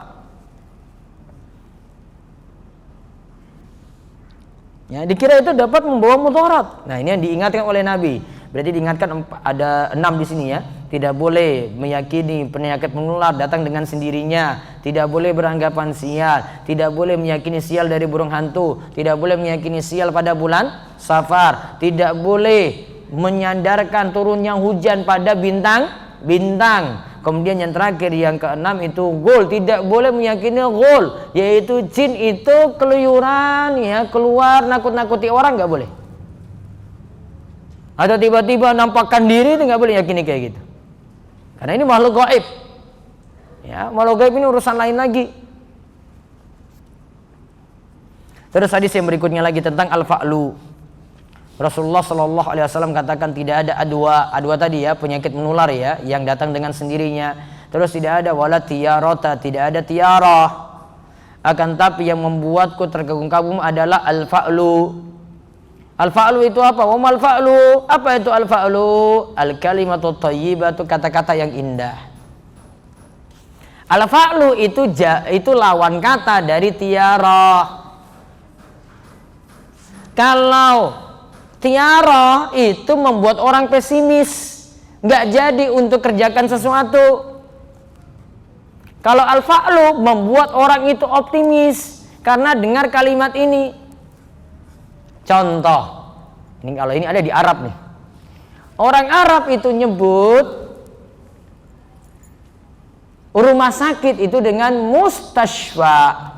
Ya, dikira itu dapat membawa mudarat. Nah ini yang diingatkan oleh Nabi. Berarti diingatkan ada 6 di sini ya. Tidak boleh meyakini penyakit menular datang dengan sendirinya. Tidak boleh beranggapan sial. Tidak boleh meyakini sial dari burung hantu. Tidak boleh meyakini sial pada bulan Safar. Tidak boleh menyandarkan turunnya hujan pada bintang. Kemudian yang terakhir yang keenam itu ghul. Tidak boleh meyakini ghul, yaitu jin itu keluyuran ya, keluar nakut-nakuti orang, nggak boleh. Atau tiba-tiba nampakkan diri, itu nggak boleh yakini kayak gitu. Karena ini makhluk gaib. Ya, makhluk gaib ini urusan lain lagi. Terus hadis yang berikutnya lagi tentang al-fa'lu. Rasulullah Shallallahu Alaihi Wasallam katakan tidak ada adwa tadi ya, penyakit menular ya, yang datang dengan sendirinya. Terus tidak ada wala tiyarata, tidak ada tiarah. Akan tapi yang membuatku terkagum-kagum adalah al-fa'lu. Al-fa'lu itu apa? Wa mal fa'lu? Apa itu al-fa'lu? Al-kalimatu thayyibatu, kata-kata yang indah. Al-fa'lu itu lawan kata dari tiarah. Kalau tiarah itu membuat orang pesimis, nggak jadi untuk kerjakan sesuatu. Kalau al-fa'lu membuat orang itu optimis karena dengar kalimat ini. Contoh, ini kalau ini ada di Arab nih. Orang Arab itu nyebut rumah sakit itu dengan mustashfa.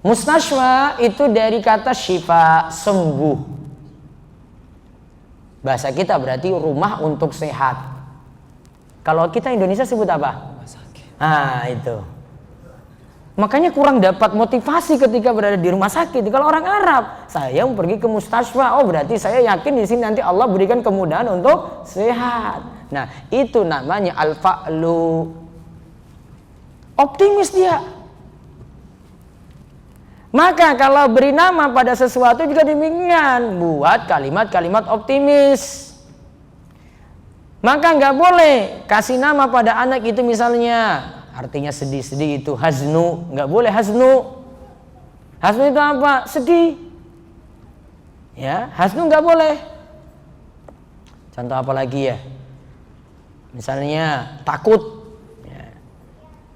Mustashfa itu dari kata syifa, sembuh. Bahasa kita berarti rumah untuk sehat. Kalau kita Indonesia sebut apa? Rumah sakit. Ah itu. Makanya kurang dapat motivasi ketika berada di rumah sakit. Kalau orang Arab, saya mau pergi ke mustashfa, oh berarti saya yakin di sini nanti Allah berikan kemudahan untuk sehat. Nah, itu namanya al-fa'lu. Optimis dia. Maka kalau beri nama pada sesuatu juga demikian, buat kalimat-kalimat optimis. Maka nggak boleh kasih nama pada anak itu misalnya artinya sedih-sedih itu haznu, nggak boleh haznu. Haznu itu apa? Sedih. Ya, haznu nggak boleh. Contoh apa lagi ya? Misalnya takut. Ya.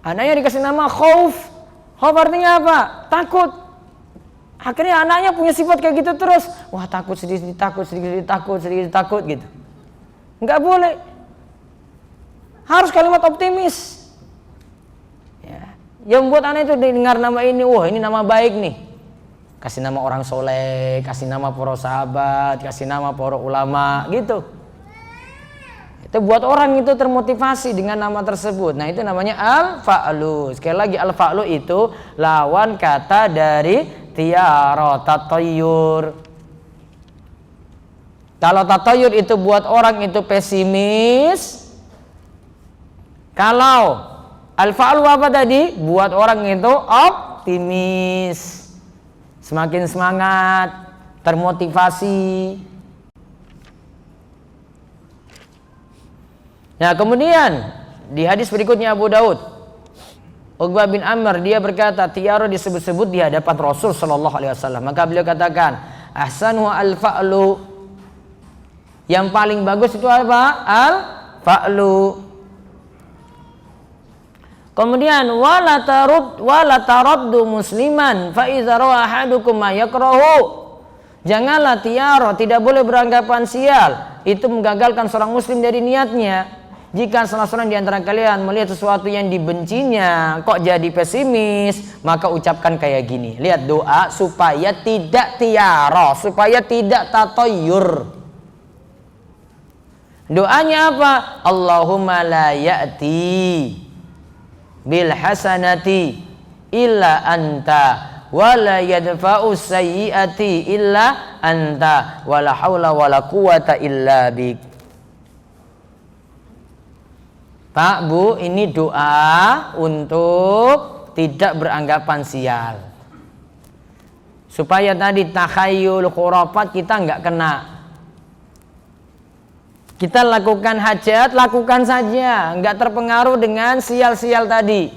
Anaknya dikasih nama khauf. Khauf artinya apa? Takut. Akhirnya anaknya punya sifat kayak gitu terus. Wah, takut sedikit takut gitu. Nggak boleh. Harus kalimat optimis. Ya. Yang membuat anak itu dengar nama ini, wah ini nama baik nih. Kasih nama orang soleh, kasih nama para sahabat, kasih nama para ulama gitu. Itu buat orang itu termotivasi dengan nama tersebut. Nah, itu namanya al-fa'lu. Sekali lagi, al-fa'lu itu lawan kata dari tiyara, tatayyur. Kalau tatayyur itu buat orang itu pesimis. Kalau al-fa'lu apa tadi? Buat orang itu optimis. Semakin semangat, termotivasi. Nah, kemudian di hadis berikutnya Abu Daud, Uqbah bin Amr dia berkata, tiara disebut-sebut di hadapan Rasul sallallahu alaihi wasallam. Maka beliau katakan, ahsanu al-fa'lu. Yang paling bagus itu apa? Al-fa'lu. Kemudian wala taraddu musliman fa idza ra'a ahadukum ma yakrahu. Janganlah tiara, tidak boleh beranggapan sial. Itu menggagalkan seorang muslim dari niatnya. Jika salah seorang di antara kalian melihat sesuatu yang dibencinya, kok jadi pesimis, maka ucapkan kayak gini. Lihat doa supaya tidak tiara, supaya tidak tatayyur. Doanya apa? Allahumma la ya'ti bil hasanati illa anta wa la yadfa'u sayyi'ati illa anta wa la haula wa la quwata illa bik. Pak, Bu, ini doa untuk tidak beranggapan sial. Supaya tadi takhayul khurafat kita nggak kena. Kita lakukan hajat, lakukan saja, nggak terpengaruh dengan sial-sial tadi.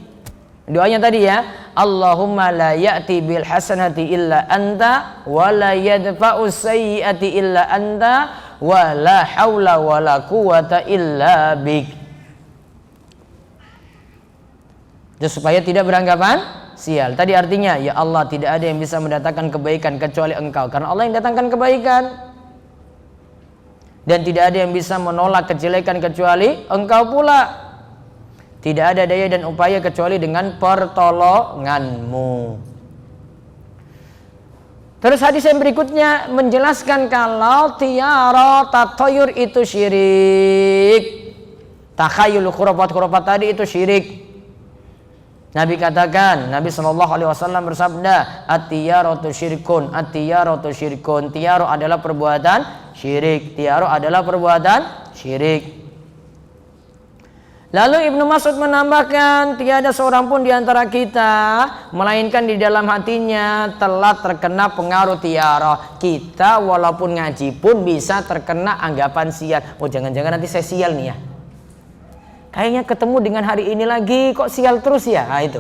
Doanya tadi ya, Allahumma la ya'ti bil hasanati illa anta wa la yadfa'u sayyi'ati illa anta wa la haula wa la quwata illa bik. Supaya tidak beranggapan sial. Tadi artinya, ya Allah, tidak ada yang bisa mendatangkan kebaikan kecuali Engkau, karena Allah yang datangkan kebaikan. Dan tidak ada yang bisa menolak kejelekan kecuali Engkau pula. Tidak ada daya dan upaya kecuali dengan pertolonganmu. Terus hadis yang berikutnya menjelaskan kalau tiara tatayyur itu syirik. Takhayul khurafat tadi itu syirik. Nabi katakan, Nabi SAW bersabda, at-tiyaratu syirkun, at-tiyaratu syirkun. Tiara adalah perbuatan syirik. Tiara adalah perbuatan syirik. Lalu Ibnu Mas'ud menambahkan, tiada seorang pun di antara kita melainkan di dalam hatinya telah terkena pengaruh tiara. Kita walaupun ngaji pun bisa terkena anggapan sial. Oh, jangan-jangan nanti saya sial nih ya. Kayaknya ketemu dengan hari ini lagi kok sial terus ya. Nah, itu.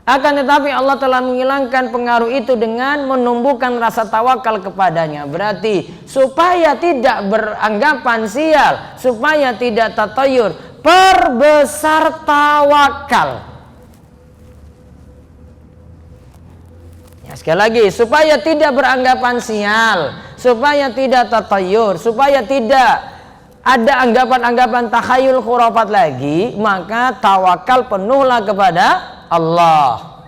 Akan tetapi Allah telah menghilangkan pengaruh itu dengan menumbuhkan rasa tawakal kepadanya. Berarti supaya tidak beranggapan sial, supaya tidak tatayyur, perbesar tawakal. Ya, sekali lagi, supaya tidak beranggapan sial, supaya tidak tatayyur, supaya tidak ada anggapan-anggapan takhayul khurafat lagi, maka tawakal penuhlah kepada Allah.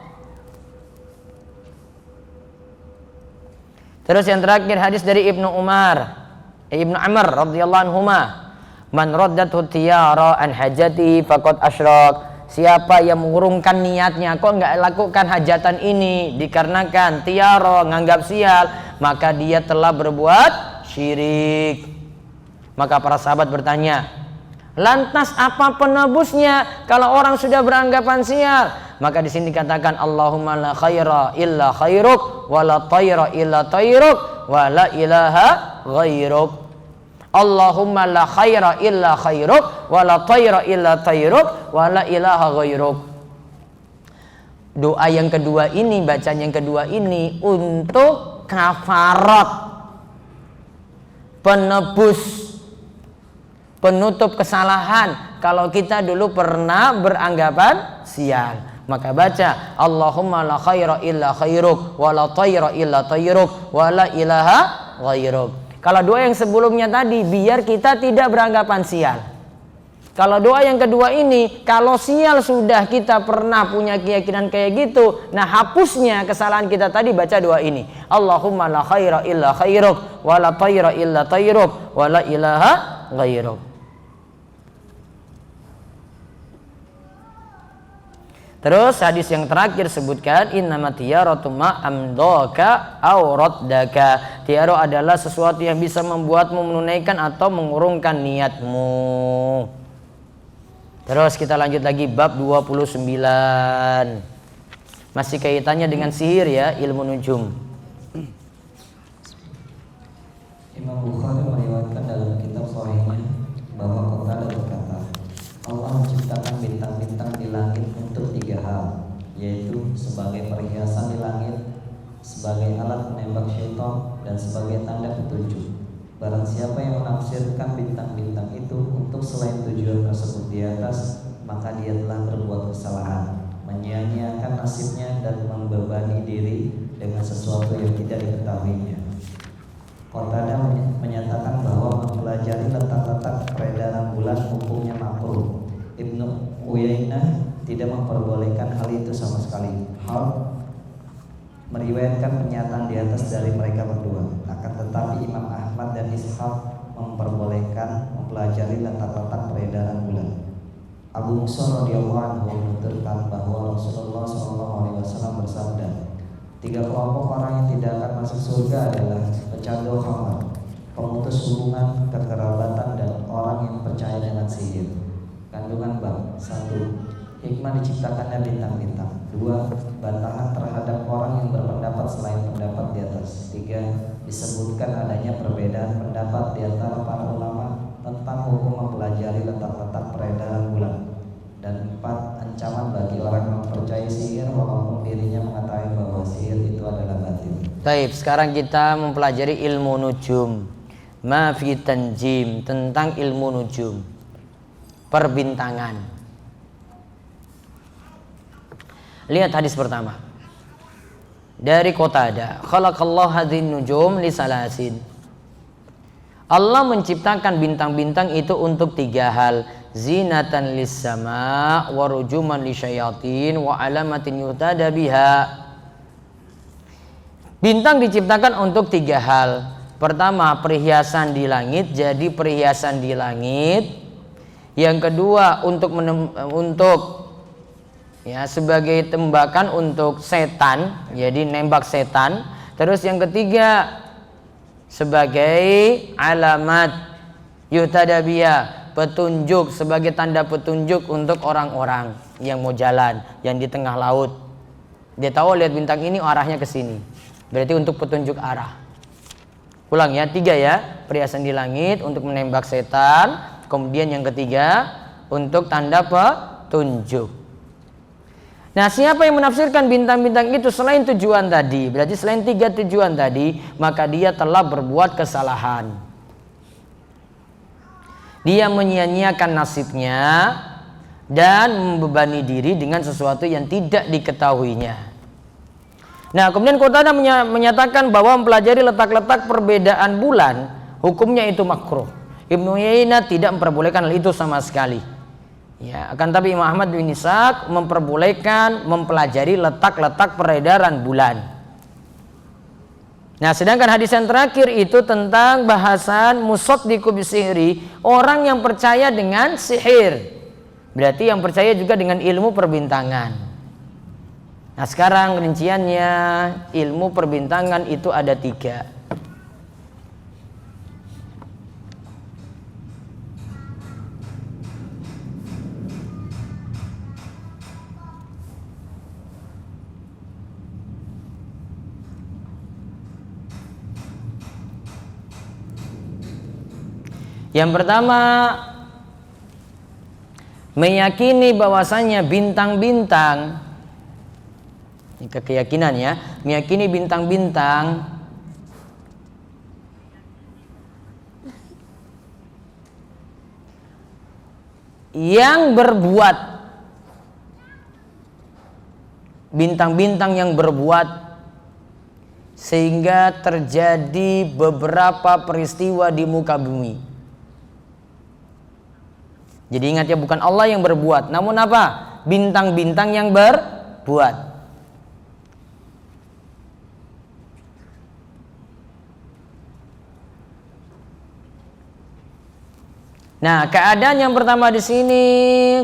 Terus yang terakhir hadis dari Ibnu Amr radhiyallahu anhuma, man raddathu tiyara an hajati faqad asyrak. Siapa yang mengurungkan niatnya, kok enggak lakukan hajatan ini dikarenakan tiara nganggap sial, maka dia telah berbuat syirik. Maka para sahabat bertanya, lantas apa penebusnya kalau orang sudah beranggapan sial? Maka di sini dikatakan, Allahumma la khaira illa khairuk wa la tayra illa tayruk wa la ilaha ghairuk. Allahumma la khaira illa khairuk wa la tayra illa tayruk wa la ilaha ghairuk. Doa yang kedua ini, bacaan yang kedua ini untuk kafarat, penebus, penutup kesalahan kalau kita dulu pernah beranggapan sial. Maka baca Allahumma la khaira illa khairuk wa la tayra illa tayruk wa la ilaha ghairuk. Kalau doa yang sebelumnya tadi biar kita tidak beranggapan sial. Kalau doa yang kedua ini, kalau sial sudah kita pernah punya keyakinan kayak gitu, nah hapusnya kesalahan kita tadi, baca doa ini. Allahumma la khaira illa khairuk wa la tayra illa tayruk wa la ilaha ghairuk. Terus hadis yang terakhir sebutkan innamat tiyaratu ma amdaka aw raddaka. Tiaro adalah sesuatu yang bisa membuatmu menunaikan atau mengurungkan niatmu. Terus kita lanjut lagi bab 29. Masih kaitannya dengan sihir ya, ilmu nujum. Imam Bukhari meriwayatkan dalam kitab Sahihnya bahwa Qatadah berkata, Allah menciptakan bintang-bintang di langit untuk 3 hal, yaitu sebagai perhiasan di langit, sebagai alat menembak syaitan, dan sebagai tanda petunjuk. Barang siapa yang menafsirkan bintang-bintang itu untuk selain tujuan tersebut di atas, maka dia telah berbuat kesalahan, menyia-nyiakan nasibnya dan membebani diri dengan sesuatu yang tidak diketahuinya. Qatadah menyatakan bahwa mempelajari letak-letak peredaran bulan hukumnya makruh. Ibnu Uyainah tidak memperbolehkan hal itu sama sekali. Hal meriwayatkan pernyataan di atas dari mereka berdua. Akan tetapi Imam Ahmad dan Ishaq memperbolehkan mempelajari letak-letak peredaran bulan. Abu Musa radhiyallahu anhu menuturkan bahwa Rasulullah SAW bersabda, 3 kelompok orang yang tidak akan masuk surga adalah pecandu khamar, pemutus hubungan kekerabatan, dan orang yang percaya dengan sihir. Kandungan bab 1. Hikmah diciptakannya bintang-bintang. 2. Bantahan terhadap orang yang berpendapat selain pendapat di atas. 3. Disebutkan adanya perbedaan pendapat di antara para ulama tentang hukum mempelajari letak-letak peredaran bulan. Dan 4. Ancaman bagi orang yang mempercayai sihir walaupun dirinya mengetahui bahwa sihir itu adalah batil. Baik, sekarang kita mempelajari ilmu nujum. Ma fi tanjim, tentang ilmu nujum, perbintangan. Lihat hadis pertama dari Qatadah, khalaqallahu hadzin nujum li salasin. Allah menciptakan bintang-bintang itu untuk 3 hal, zinatan lis sama wa rujuman lisyayatin wa alamatin yuhtada biha. Bintang diciptakan untuk 3 hal. Pertama, perhiasan di langit, jadi perhiasan di langit. Yang kedua, untuk ya sebagai tembakan untuk setan, jadi nembak setan. Terus yang ketiga sebagai alamat yuhtadabiyah, petunjuk, sebagai tanda petunjuk untuk orang-orang yang mau jalan, yang di tengah laut. Dia tahu lihat bintang ini arahnya ke sini, berarti untuk petunjuk arah. Ulang ya, 3 ya, perhiasan di langit untuk menembak setan. Kemudian yang ketiga untuk tanda petunjuk. Nah, siapa yang menafsirkan bintang-bintang itu selain tujuan tadi, berarti selain 3 tujuan tadi, maka dia telah berbuat kesalahan. Dia menyia-nyiakan nasibnya dan membebani diri dengan sesuatu yang tidak diketahuinya. Nah, kemudian Qatadah menyatakan bahwa mempelajari letak-letak perbedaan bulan hukumnya itu makruh. Ibnu Uyainah tidak memperbolehkan hal itu sama sekali. Ya, akan tapi Imam Ahmad bin Ishaq memperbolehkan mempelajari letak-letak peredaran bulan. Nah, sedangkan hadis yang terakhir itu tentang bahasan musaddiqu bisihri, orang yang percaya dengan sihir. Berarti yang percaya juga dengan ilmu perbintangan. Nah, sekarang rinciannya ilmu perbintangan itu ada 3. Yang pertama, meyakini bahwasanya bintang-bintang, ini keyakinan ya, meyakini bintang-bintang yang berbuat bintang-bintang yang berbuat sehingga terjadi beberapa peristiwa di muka bumi. Jadi ingat ya, bukan Allah yang berbuat, namun apa? Bintang-bintang yang berbuat. Nah, keadaan yang pertama di sini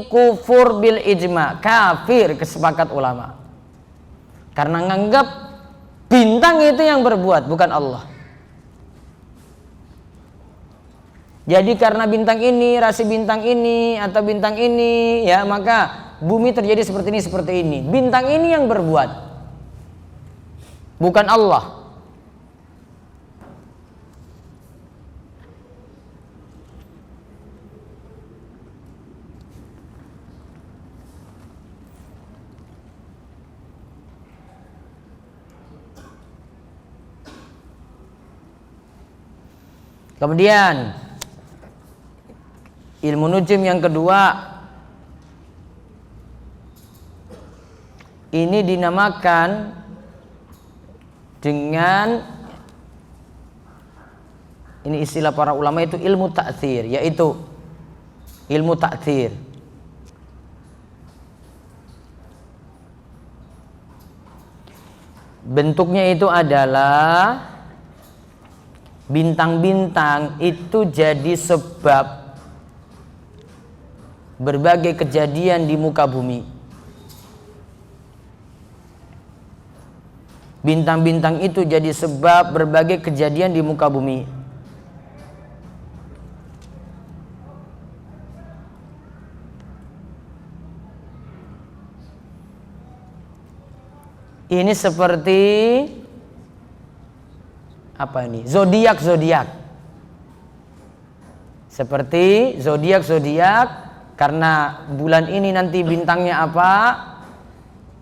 kufur bil ijma, kafir kesepakat ulama. Karena nganggap bintang itu yang berbuat, bukan Allah. Jadi karena bintang ini, rasi bintang ini atau bintang ini, ya maka bumi terjadi seperti ini, seperti ini. Bintang ini yang berbuat, bukan Allah. Kemudian ilmu nujum yang kedua, ini dinamakan dengan, ini istilah para ulama itu ilmu ta'thir, yaitu ilmu ta'thir. Bentuknya itu adalah bintang-bintang itu jadi sebab berbagai kejadian di muka bumi. Bintang-bintang itu jadi sebab berbagai kejadian di muka bumi. Ini seperti apa ini? Zodiak. Seperti zodiak karena bulan ini nanti bintangnya apa?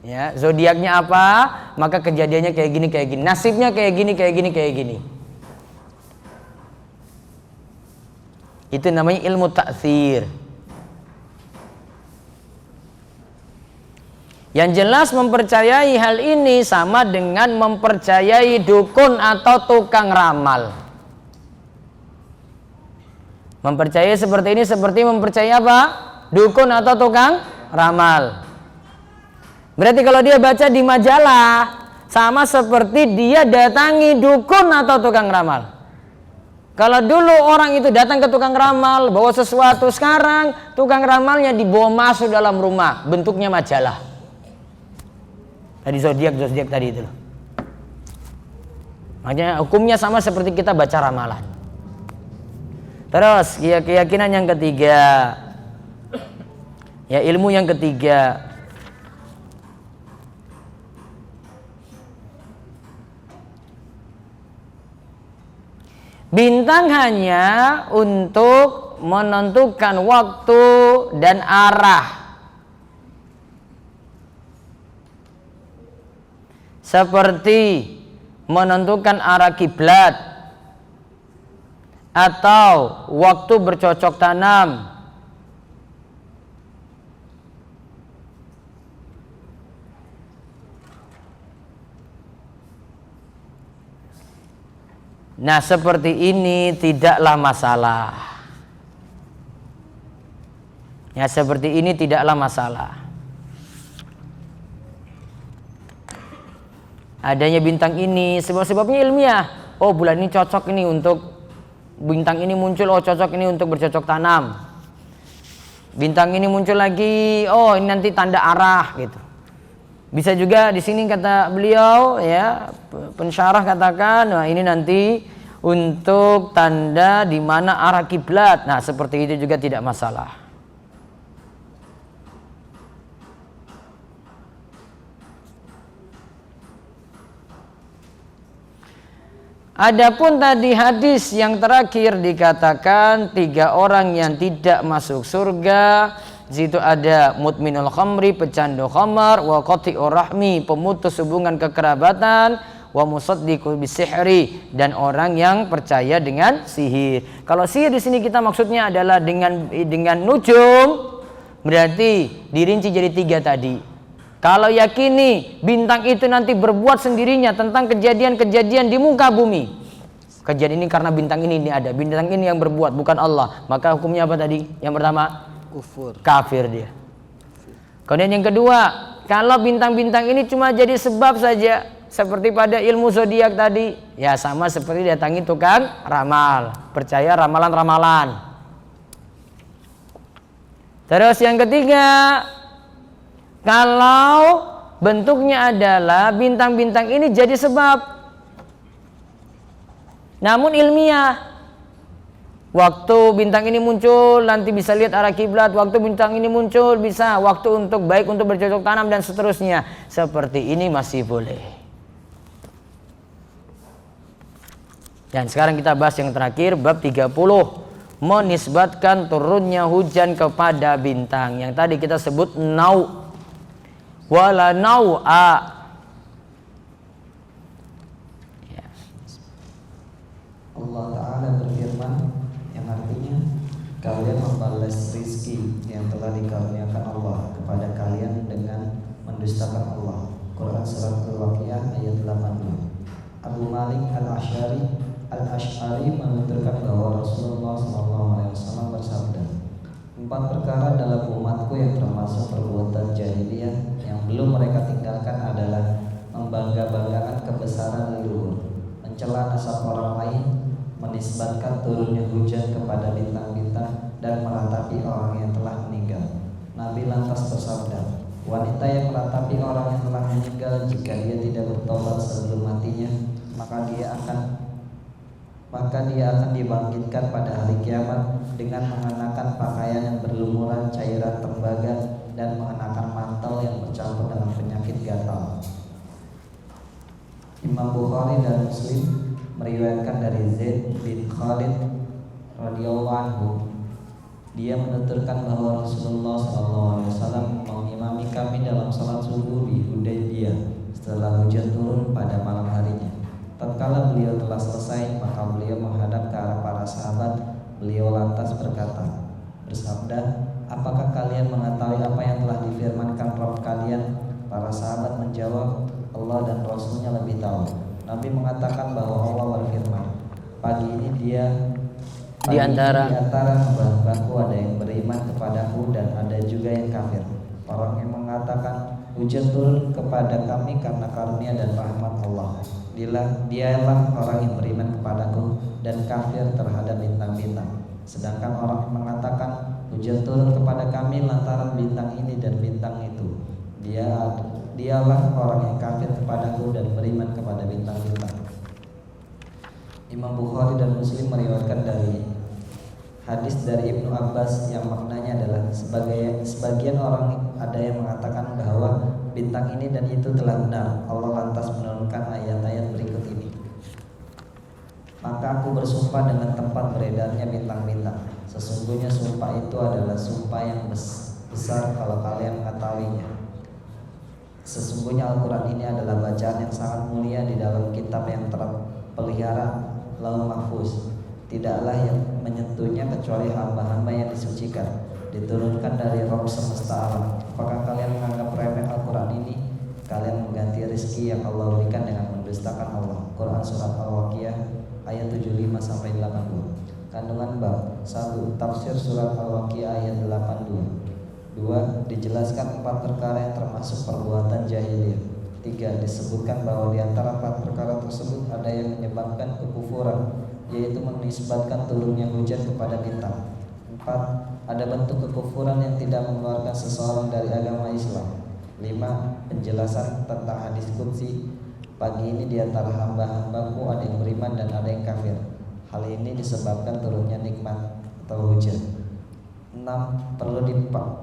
Ya, zodiaknya apa? Maka kejadiannya kayak gini. Nasibnya kayak gini. Itu namanya ilmu ta'thir. Yang jelas mempercayai hal ini sama dengan mempercayai dukun atau tukang ramal. Mempercayai seperti ini seperti mempercayai apa? Dukun atau tukang ramal. Berarti kalau dia baca di majalah sama seperti dia datangi dukun atau tukang ramal. Kalau dulu orang itu datang ke tukang ramal bawa sesuatu, sekarang tukang ramalnya dibawa masuk dalam rumah, bentuknya majalah. Tadi zodiak tadi itu. Makanya hukumnya sama seperti kita baca ramalan. Terus keyakinan yang ketiga, ya ilmu yang ketiga, bintang hanya untuk menentukan waktu dan arah. Seperti menentukan arah kiblat atau waktu bercocok tanam. Nah, seperti ini tidaklah masalah. Ya, seperti ini tidaklah masalah. Adanya bintang ini sebab-sebabnya ilmiah. Oh, bulan ini cocok ini untuk bintang ini muncul, oh cocok ini untuk bercocok tanam. Bintang ini muncul lagi, oh ini nanti tanda arah gitu. Bisa juga di sini kata beliau ya, pensyarah katakan, nah ini nanti untuk tanda di mana arah kiblat. Nah, seperti itu juga tidak masalah. Adapun tadi hadis yang terakhir dikatakan 3 orang yang tidak masuk surga. Di situ ada mudminul khamri, pecandu khamar, wa qati'ur rahmi, pemutus hubungan kekerabatan, wa musaddiqu bisihri, dan orang yang percaya dengan sihir. Kalau sihir di sini kita maksudnya adalah dengan nujum, berarti dirinci jadi 3 tadi. Kalau yakini bintang itu nanti berbuat sendirinya tentang kejadian-kejadian di muka bumi. Kejadian ini karena bintang ini ada, bintang ini yang berbuat, bukan Allah. Maka hukumnya apa tadi? Yang pertama, Kufur. kafir dia. Kemudian yang kedua, kalau bintang-bintang ini cuma jadi sebab saja, seperti pada ilmu zodiak tadi, ya sama seperti datangi tukang ramal, percaya ramalan-ramalan. Terus yang ketiga, kalau bentuknya adalah bintang-bintang ini jadi sebab, namun ilmiah. Waktu bintang ini muncul nanti bisa lihat arah kiblat, waktu bintang ini muncul bisa waktu untuk baik untuk bercocok tanam dan seterusnya. Seperti ini masih boleh. Dan sekarang kita bahas yang terakhir, bab 30, menisbatkan turunnya hujan kepada bintang. Yang tadi kita sebut nau wala nau'a. Allah Ta'ala berfirman yang artinya, kalian membalas rizki yang telah dikaruniakan Allah kepada kalian dengan mendustakan Allah. Quran Surat Al-Waqiah ayat 82. Abu Malik Al-Ash'ari menuturkan bahwa Rasulullah SAW bersabda, 4 perkara dalam umatku yang termasuk perbuatan jahiliyah yang belum mereka tinggalkan adalah membangga-banggakan kebesaran leluhur, mencela nasab orang lain, menisbatkan turunnya hujan kepada bintang-bintang, dan meratapi orang yang telah meninggal. Nabi lantas bersabda, wanita yang meratapi orang yang telah meninggal, jika dia tidak bertobat sebelum matinya, maka dia akan dibangkitkan pada hari kiamat dengan mengenakan pakaian yang berlumuran cairan tembaga dan mengenakan mantel yang bercampur dengan penyakit gatal. Imam Bukhari dan Muslim meriwayatkan dari Zaid bin Khalid radhiyallahu anhu, dia menuturkan bahwa Rasulullah SAW mengimami kami dalam salat subuh di Hudaybiyah setelah hujan turun pada malam harinya. Tatkala beliau telah selesai, maka beliau menghadap ke arah para sahabat. Beliau lantas bersabda, apakah kalian mengetahui apa yang telah difirmankan Rabb kalian? Para sahabat menjawab, Allah dan Rasulnya lebih tahu. Nabi mengatakan bahwa Allah berfirman, pagi ini di antara hamba-hambaku ada yang beriman kepadaku dan ada juga yang kafir. Orang yang mengatakan hujan turun kepada kami karena karunia dan rahmat Allah, dialah orang yang beriman kepadaku dan kafir terhadap bintang-bintang. Sedangkan orang yang mengatakan hujan turun kepada kami lantaran bintang ini dan bintang itu, dialah orang yang kafir kepadaku dan beriman kepada bintang-bintang. Imam Bukhari dan Muslim meriwayatkan dari hadis dari Ibnu Abbas yang maknanya adalah sebagian orang ada yang mengatakan bahwa bintang ini dan itu telah benar. Allah lantas menurunkan ayat-ayat berikut ini. Maka aku bersumpah dengan tempat beredarnya bintang-bintang. Sesungguhnya sumpah itu adalah sumpah yang besar kalau kalian mengetahuinya. Sesungguhnya Al-Quran ini adalah bacaan yang sangat mulia di dalam kitab yang terpelihara Lauh Mahfuz. Tidaklah yang menyentuhnya kecuali hamba-hamba yang disucikan, diturunkan dari Rabb semesta alam. Apakah kalian menganggap remeh Al-Quran ini? Kalian mengganti rezeki yang Allah berikan dengan mendustakan Allah. Quran Surat Al-Waqiah ayat 75-82. Kandungan bab 1. Tafsir Surat Al-Waqiah ayat 82. 2. Dijelaskan 4 perkara yang termasuk perbuatan jahiliyah. 3. Disebutkan bahwa di antara 4 perkara tersebut ada yang menyebabkan kekufuran, yaitu menisbatkan turunnya hujan kepada bintang. 4. Ada bentuk kekufuran yang tidak mengeluarkan seseorang dari agama Islam. 5. Penjelasan tentang hadis qudsi, pagi ini di antara hamba-hambaku ada yang beriman dan ada yang kafir. Hal ini disebabkan turunnya nikmat atau hujan. 6. Perlu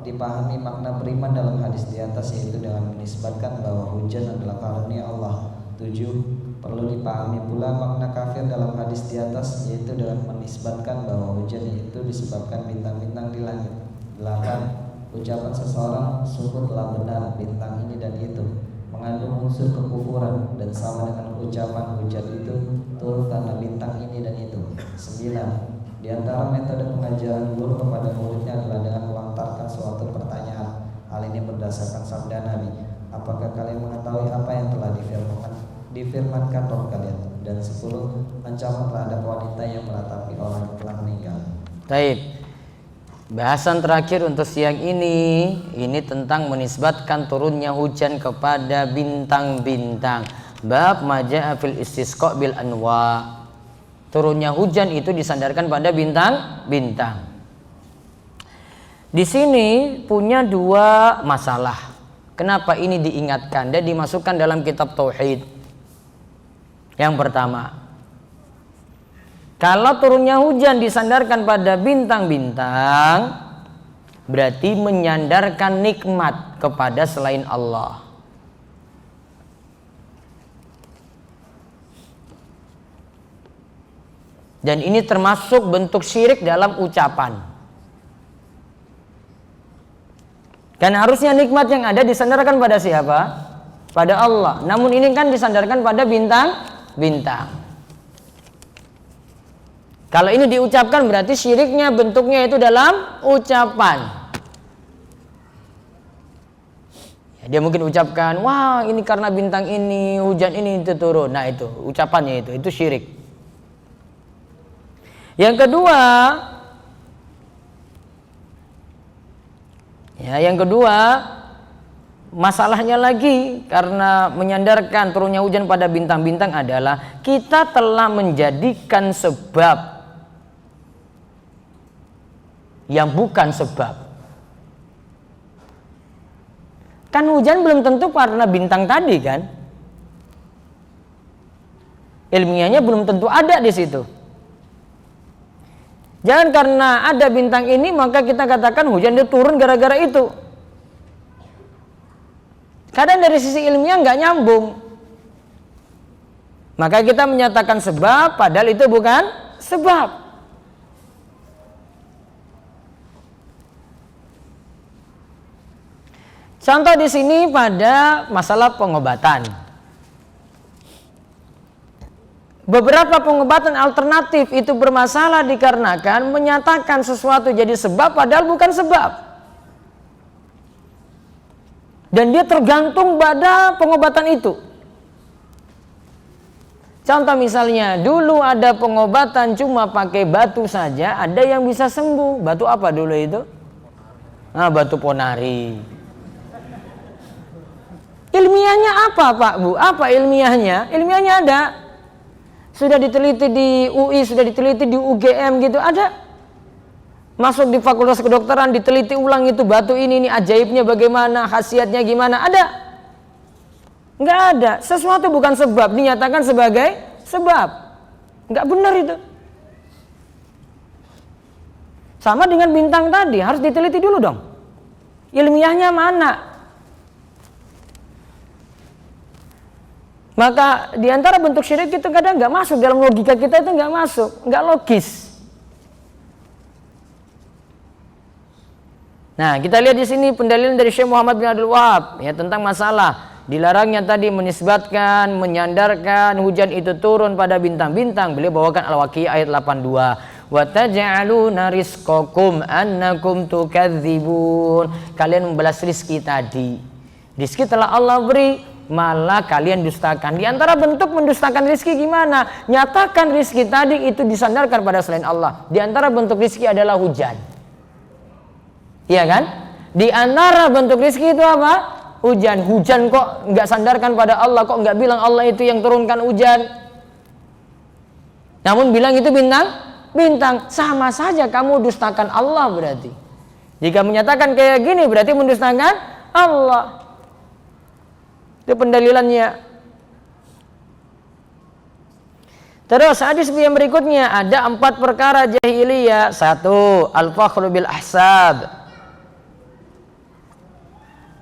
dipahami makna beriman dalam hadis di atas, yaitu dengan menisbatkan bahwa hujan adalah karunia Allah. 7. Perlu dipahami pula makna kafir dalam hadis di atas, yaitu dengan menisbatkan bahwa hujan itu disebabkan bintang-bintang di langit. 8. Ucapan seseorang sungguh telah benar bintang ini dan itu mengandung unsur kekufuran dan sama dengan ucapan hujan itu turun karena bintang ini dan itu. 9. Di antara metode pengajaran guru kepada muridnya adalah dengan melontarkan suatu pertanyaan. Hal ini berdasarkan sabda Nabi, apakah kalian mengetahui apa yang telah difirmankan Rabb kalian? Dan 10, ancaman terhadap wanita yang meratapi orang yang telah meninggal. Baik. Bahasan terakhir untuk siang ini tentang menisbatkan turunnya hujan kepada bintang-bintang. Bab maja'a fil istisqa bil anwa. Turunnya hujan itu disandarkan pada bintang-bintang. Di sini punya dua masalah. Kenapa ini diingatkan dan dimasukkan dalam kitab tauhid? Yang pertama, kalau turunnya hujan disandarkan pada bintang-bintang, berarti menyandarkan nikmat kepada selain Allah. Dan ini termasuk bentuk syirik dalam ucapan. Kan harusnya nikmat yang ada disandarkan pada siapa? Pada Allah. Namun ini kan disandarkan pada bintang-bintang. Kalau ini diucapkan berarti syiriknya bentuknya itu dalam ucapan. Ya, dia mungkin ucapkan, wah ini karena bintang ini, hujan ini itu turun. Nah itu ucapannya itu syirik. Yang kedua, masalahnya lagi karena menyandarkan turunnya hujan pada bintang-bintang adalah kita telah menjadikan sebab yang bukan sebab. Kan hujan belum tentu karena bintang tadi kan? Ilmiahnya belum tentu ada di situ. Jangan karena ada bintang ini maka kita katakan hujan itu turun gara-gara itu. Kadang dari sisi ilmiah nggak nyambung. Maka kita menyatakan sebab padahal itu bukan sebab. Contoh di sini pada masalah pengobatan. Beberapa pengobatan alternatif itu bermasalah dikarenakan menyatakan sesuatu jadi sebab padahal bukan sebab. Dan dia tergantung pada pengobatan itu. Contoh misalnya, dulu ada pengobatan cuma pakai batu saja, ada yang bisa sembuh. Batu apa dulu itu? Nah, batu ponari. Ilmiahnya apa Pak Bu? Apa ilmiahnya? Ilmiahnya ada. Sudah diteliti di UI, sudah diteliti di UGM gitu, ada. Masuk di fakultas kedokteran, diteliti ulang itu batu ini ajaibnya bagaimana, khasiatnya gimana, ada. Enggak ada. Sesuatu bukan sebab dinyatakan sebagai sebab. Enggak benar itu. Sama dengan bintang tadi, harus diteliti dulu dong. Ilmiahnya mana? Maka diantara bentuk syirik itu kadang nggak masuk dalam logika kita, itu nggak masuk, nggak logis. Nah, kita lihat di sini pendalilan dari Syekh Muhammad bin Abdul Wahab ya tentang masalah dilarangnya tadi menisbatkan, menyandarkan hujan itu turun pada bintang-bintang. Beliau bawakan Al-Waqiah ayat 82. Wa taj'aluna rizqakum annakum tukadzibun. Kalian membalas rizki tadi. Rizki telah Allah beri, malah kalian dustakan. Di antara bentuk mendustakan rizki gimana? Nyatakan rizki tadi itu disandarkan pada selain Allah. Di antara bentuk rizki adalah hujan. Iya kan? Di antara bentuk rizki itu apa? Hujan. Hujan kok nggak sandarkan pada Allah? Kok nggak bilang Allah itu yang turunkan hujan? Namun bilang itu bintang. Sama saja kamu dustakan Allah berarti. Jika menyatakan kayak gini berarti mendustakan Allah. Itu pendalilannya. Terus hadis yang berikutnya ada 4 perkara jahiliyah. 1. Al-fakhru bil ahsab.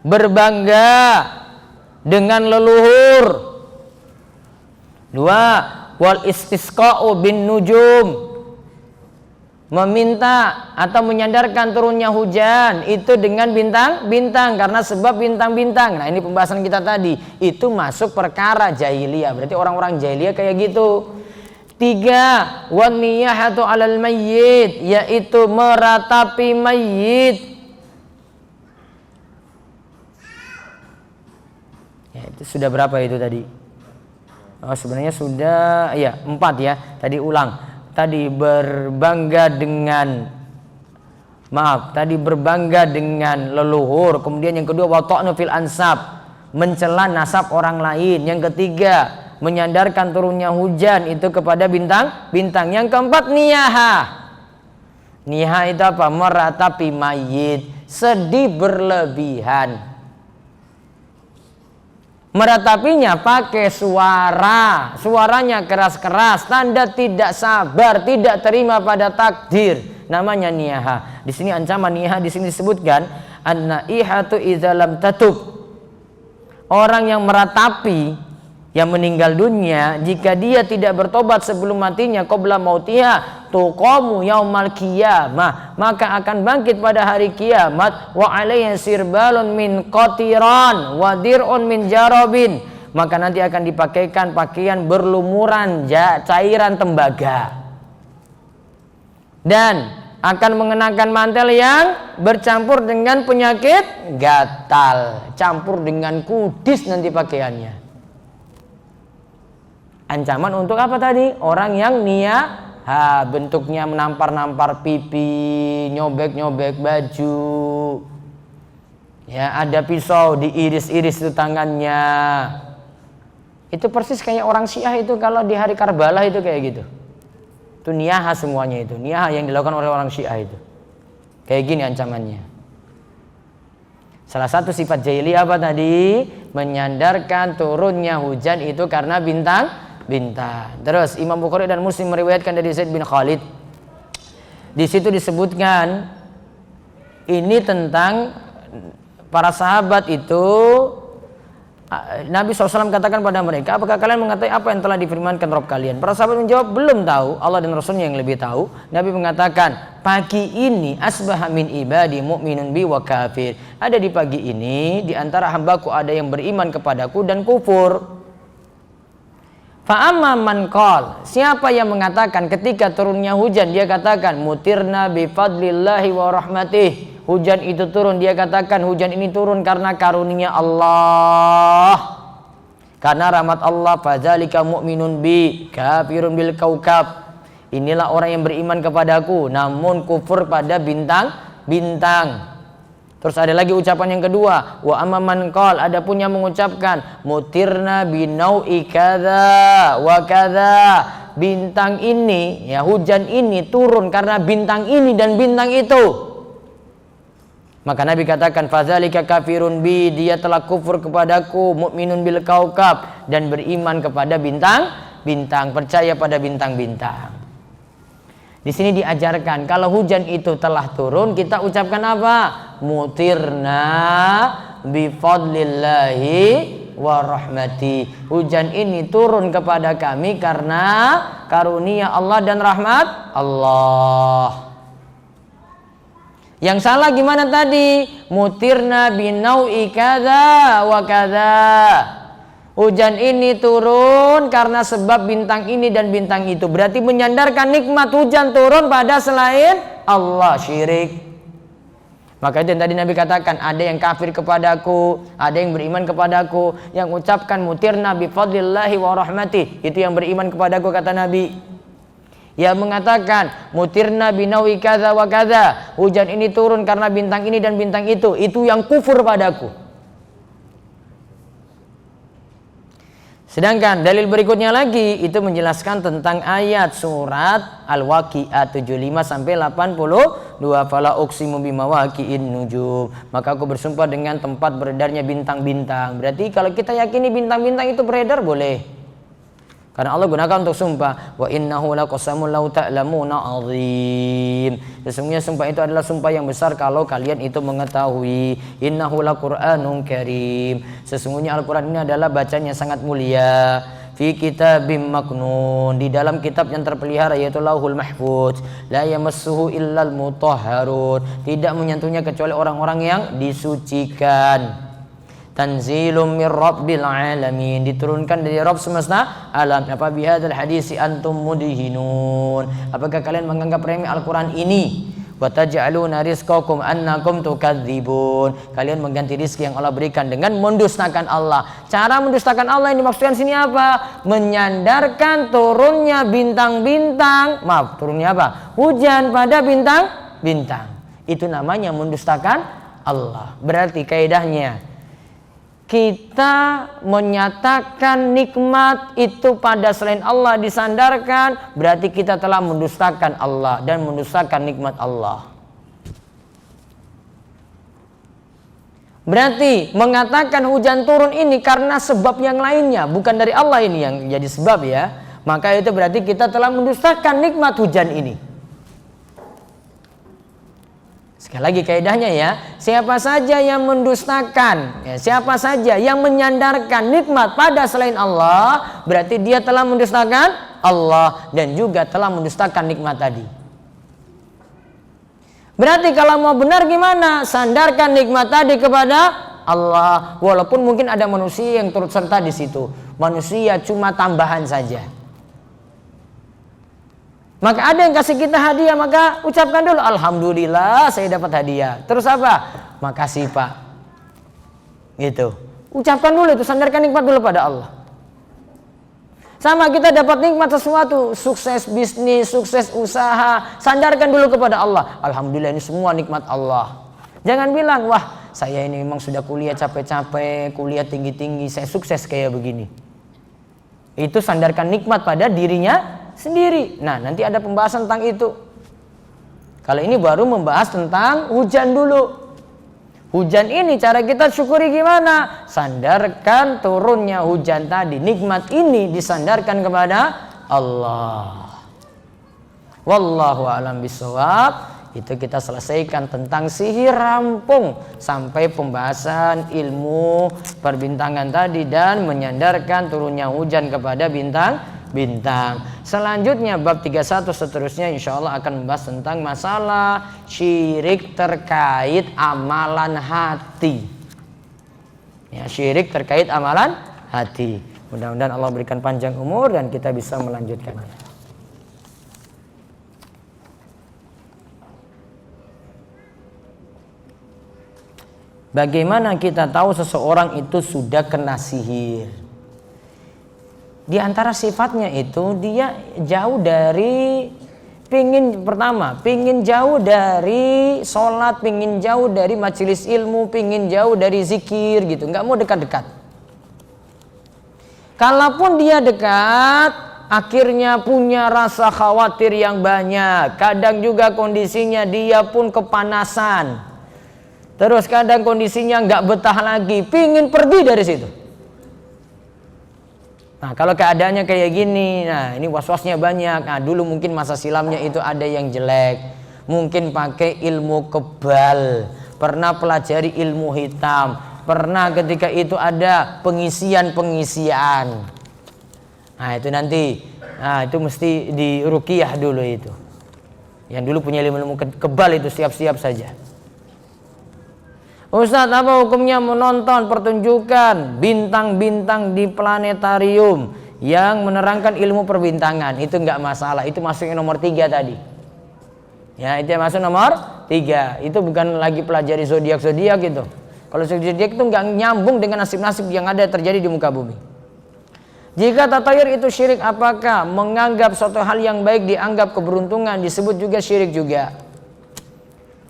Berbangga dengan leluhur. 2. Wal istisqa'u bin nujum. Meminta atau menyandarkan turunnya hujan itu dengan bintang-bintang karena sebab bintang-bintang. Nah, ini pembahasan kita tadi. Itu masuk perkara jahiliyah. Berarti orang-orang jahiliyah kayak gitu. 3. Wan niyahatu 'alal mayyit, yaitu meratapi mayit. Itu sudah berapa itu tadi? Oh, sebenarnya sudah 4 ya. Tadi ulang. Tadi berbangga dengan leluhur. Kemudian yang kedua wata'nu fil ansab, mencela nasab orang lain. Yang ketiga menyandarkan turunnya hujan itu kepada bintang. Yang keempat niyaha. Niyaha itu apa? Meratapi mayit, sedih berlebihan. Meratapinya pakai suaranya keras-keras, tanda tidak sabar, tidak terima pada takdir, namanya niyaha. Di sini ancaman niyaha di sini disebutkan an-naihatu idza lam tatub. Orang yang meratapi yang meninggal dunia, jika dia tidak bertobat sebelum matinya, qabla mautiha tuqamu yaumal qiyamah, maka akan bangkit pada hari kiamat, wa alayhi sirbalun min qatiran wa dir'un min jarabin, maka nanti akan dipakaikan pakaian berlumuran cairan tembaga dan akan mengenakan mantel yang bercampur dengan penyakit gatal, campur dengan kudis nanti pakaiannya. Ancaman untuk apa tadi? Orang yang niyaha, bentuknya menampar-nampar pipi, nyobek-nyobek baju. Ya, ada pisau diiris-iris itu tangannya. Itu persis kayak orang Syiah itu kalau di hari Karbala itu kayak gitu. Itu niyaha semuanya itu. Niyaha yang dilakukan oleh orang Syiah itu. Kayak gini ancamannya. Salah satu sifat jahiliyah apa tadi? Menyandarkan turunnya hujan itu karena bintang. Terus Imam Bukhari dan Muslim meriwayatkan dari Zaid bin Khalid. Di situ disebutkan ini tentang para sahabat itu. Nabi SAW katakan pada mereka, apakah kalian mengetahui apa yang telah difirmankan Rabb kalian? Para sahabat menjawab, belum tahu. Allah dan Rasulnya yang lebih tahu. Nabi mengatakan, pagi ini asbaha min ibadi mu'minun bi wa kafir. Ada di pagi ini di antara hambaku ada yang beriman kepadaku dan kufur. Fa'amma man qala, siapa yang mengatakan ketika turunnya hujan dia katakan mutirna bi fadlillahi wa rahmatih, hujan itu turun, dia katakan hujan ini turun karena karunia Allah, karena rahmat Allah. Fadzalika mu'minun bi kafirun bil kaukab, inilah orang yang beriman kepadaku namun kufur pada bintang. Terus ada lagi ucapan yang kedua, wa amman qol, ada pun yang mengucapkan mutirna binau'i kadza wa kadza, bintang ini ya hujan ini turun karena bintang ini dan bintang itu. Maka Nabi katakan fadzalika kafirun bi, dia telah kufur kepadaku, mukminun bil kaukab, dan beriman kepada bintang, percaya pada bintang. Di sini diajarkan kalau hujan itu telah turun kita ucapkan apa? Mutirna bi fadlillahi wa rahmati. Hujan ini turun kepada kami karena karunia Allah dan rahmat Allah. Yang salah gimana tadi? Mutirna binau'i kadza wa kadza. Hujan ini turun karena sebab bintang ini dan bintang itu. Berarti menyandarkan nikmat hujan turun pada selain Allah, syirik. Maka itu yang tadi Nabi katakan, ada yang kafir kepadaku, ada yang beriman kepadaku. Yang ucapkan mutirna bi fadlillahi wa rahmatih, itu yang beriman kepadaku kata Nabi. Yang mengatakan mutirna binawi kadza wa kadza, hujan ini turun karena bintang ini dan bintang itu yang kufur padaku. Sedangkan dalil berikutnya lagi itu menjelaskan tentang ayat surat Al-Waqi'ah 75 sampai 82, fala uqsimu bimawaqi'in nujum, maka aku bersumpah dengan tempat beredarnya bintang-bintang. Berarti kalau kita yakini bintang-bintang itu beredar boleh. Karena Allah gunakan untuk sumpah, wa innahu laqasamun law ta'lamuna 'azim. Sesungguhnya sumpah itu adalah sumpah yang besar kalau kalian itu mengetahui. Innahu laqur'anun karim. Sesungguhnya Al-Qur'an ini adalah bacaan yang sangat mulia. Fi kitabim maknun, di dalam kitab yang terpelihara yaitu Lauhul Mahfuz. La yamassuhu illal mutahharun, tidak menyentuhnya kecuali orang-orang yang disucikan. Tanzilum mir rabbil alamin, diturunkan dari Rabb semesta alam. Apa bihadzal hadisi antum mudhinun, apakah kalian menganggap remeh Al-Qur'an ini? wa taj'aluna rizqakum annakum tukadzibun. Kalian mengganti rezeki yang Allah berikan dengan mendustakan Allah. Cara mendustakan Allah yang dimaksudkan sini apa? Menyandarkan turunnya bintang-bintang, turunnya apa? Hujan pada bintang-bintang. Itu namanya mendustakan Allah. Berarti kaidahnya kita menyatakan nikmat itu pada selain Allah disandarkan, berarti kita telah mendustakan Allah dan mendustakan nikmat Allah. Berarti mengatakan hujan turun ini karena sebab yang lainnya, bukan dari Allah ini yang jadi sebab ya. Maka itu berarti kita telah mendustakan nikmat hujan ini. Sekali lagi kaidahnya ya, siapa saja yang mendustakan, ya, siapa saja yang menyandarkan nikmat pada selain Allah, berarti dia telah mendustakan Allah dan juga telah mendustakan nikmat tadi. Berarti kalau mau benar gimana? Sandarkan nikmat tadi kepada Allah, walaupun mungkin ada manusia yang turut serta di situ. Manusia cuma tambahan saja. Maka ada yang kasih kita hadiah, maka ucapkan dulu alhamdulillah saya dapat hadiah. Terus apa? Makasih Pak. Gitu. Ucapkan dulu itu, sandarkan nikmat dulu pada Allah. Sama kita dapat nikmat sesuatu, sukses bisnis, sukses usaha, sandarkan dulu kepada Allah. Alhamdulillah ini semua nikmat Allah. Jangan bilang, wah saya ini memang sudah kuliah capek-capek, kuliah tinggi-tinggi, saya sukses kayak begini. Itu sandarkan nikmat pada dirinya sendiri. Nah, nanti ada pembahasan tentang itu. Kalau ini baru membahas tentang hujan dulu. Hujan ini cara kita syukuri gimana? Sandarkan turunnya hujan tadi. Nikmat ini disandarkan kepada Allah. Wallahu a'lam bishawab. Itu kita selesaikan tentang sihir rampung sampai pembahasan ilmu perbintangan tadi dan menyandarkan turunnya hujan kepada bintang. Selanjutnya bab 31 seterusnya insya Allah akan membahas tentang masalah syirik terkait amalan hati. Ya, syirik terkait amalan hati. Mudah-mudahan Allah berikan panjang umur dan kita bisa melanjutkannya. Bagaimana kita tahu seseorang itu sudah kena sihir? Di antara sifatnya itu dia jauh dari pingin jauh dari sholat, pingin jauh dari majelis ilmu, pingin jauh dari zikir gitu, nggak mau dekat-dekat. Kalaupun dia dekat, akhirnya punya rasa khawatir yang banyak. Kadang juga kondisinya dia pun kepanasan. Terus kadang kondisinya nggak betah lagi, pingin pergi dari situ. Nah kalau keadaannya kayak gini, nah ini was-wasnya banyak. Nah dulu mungkin masa silamnya itu ada yang jelek, mungkin pakai ilmu kebal, pernah pelajari ilmu hitam, pernah ketika itu ada pengisian. Nah itu nanti, nah itu mesti diruqyah dulu itu. Yang dulu punya ilmu kebal itu siap-siap saja. Ustadz, apa hukumnya menonton pertunjukan bintang-bintang di planetarium yang menerangkan ilmu perbintangan? Itu enggak masalah, itu masuknya nomor 3 tadi. Ya, itu yang masuk nomor 3. Itu bukan lagi pelajari zodiak-zodiak gitu. Kalau zodiak itu enggak nyambung dengan nasib-nasib yang ada terjadi di muka bumi. Jika tatayur itu syirik, apakah menganggap suatu hal yang baik dianggap keberuntungan disebut juga syirik juga?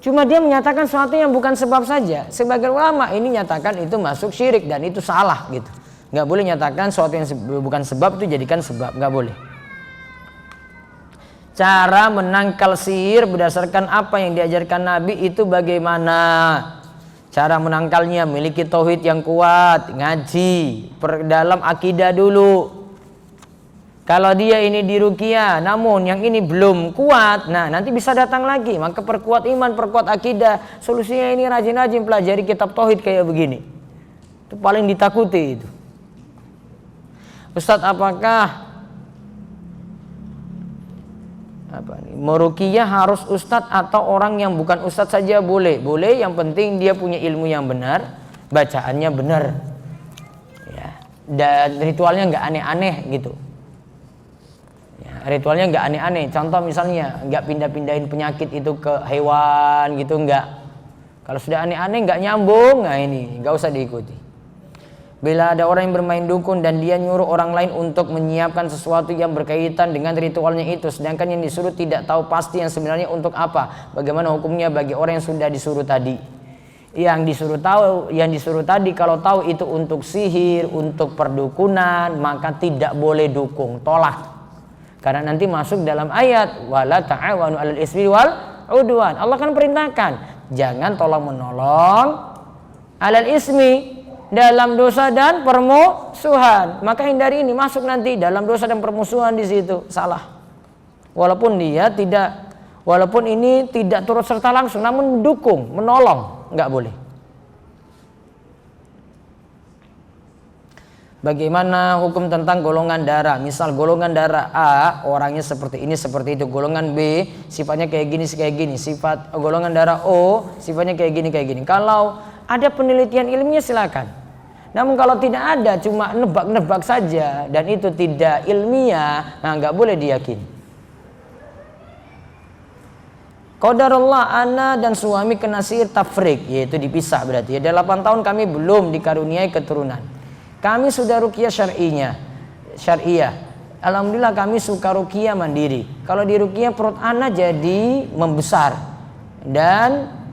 Cuma dia menyatakan sesuatu yang bukan sebab saja. Sebagian ulama ini nyatakan itu masuk syirik dan itu salah gitu. Nggak boleh nyatakan sesuatu yang bukan sebab itu jadikan sebab, nggak boleh. Cara menangkal sihir berdasarkan apa yang diajarkan Nabi itu bagaimana? Cara menangkalnya miliki tauhid yang kuat, ngaji, dalam akidah dulu. Kalau dia ini diruqyah, namun yang ini belum kuat, nah nanti bisa datang lagi. Maka perkuat iman, perkuat akidah. Solusinya ini rajin-rajin pelajari kitab tauhid kayak begini. Itu paling ditakuti itu. Ustadz, apakah meruqyah harus ustadz atau orang yang bukan ustadz saja boleh? Boleh, yang penting dia punya ilmu yang benar, bacaannya benar. Ya, dan ritualnya nggak aneh-aneh gitu. ritualnya nggak aneh-aneh. Contoh misalnya nggak pindah-pindahin penyakit itu ke hewan gitu, nggak. Kalau sudah aneh-aneh nggak nyambung, nah ini nggak usah diikuti. Bila ada orang yang bermain dukun dan dia nyuruh orang lain untuk menyiapkan sesuatu yang berkaitan dengan ritualnya itu, sedangkan yang disuruh tidak tahu pasti yang sebenarnya untuk apa, bagaimana hukumnya bagi orang yang sudah disuruh tadi? Yang disuruh tadi kalau tahu itu untuk sihir, untuk perdukunan, maka tidak boleh dukung, tolak. Karena nanti masuk dalam ayat wala ta'awanu 'alal ismi wal 'udwan. Allah kan perintahkan, jangan tolong-menolong 'alal ismi, dalam dosa dan permusuhan. Maka hindari ini, masuk nanti dalam dosa dan permusuhan di situ, salah. Walaupun ini tidak turut serta langsung, namun mendukung, menolong, nggak boleh. Bagaimana hukum tentang golongan darah? Misal golongan darah A orangnya seperti ini seperti itu, golongan B sifatnya kayak gini, sifat golongan darah O sifatnya kayak gini. Kalau ada penelitian ilmiah silakan. Namun kalau tidak ada, cuma nebak-nebak saja dan itu tidak ilmiah, nah nggak boleh diyakini. Qadarullah, ana dan suami kena sihir tafrik, yaitu dipisah berarti. Ya, 8 tahun kami belum dikaruniai keturunan. Kami sudah ruqyah syariah. Alhamdulillah kami suka ruqyah mandiri. Kalau di ruqyah perut ana jadi membesar dan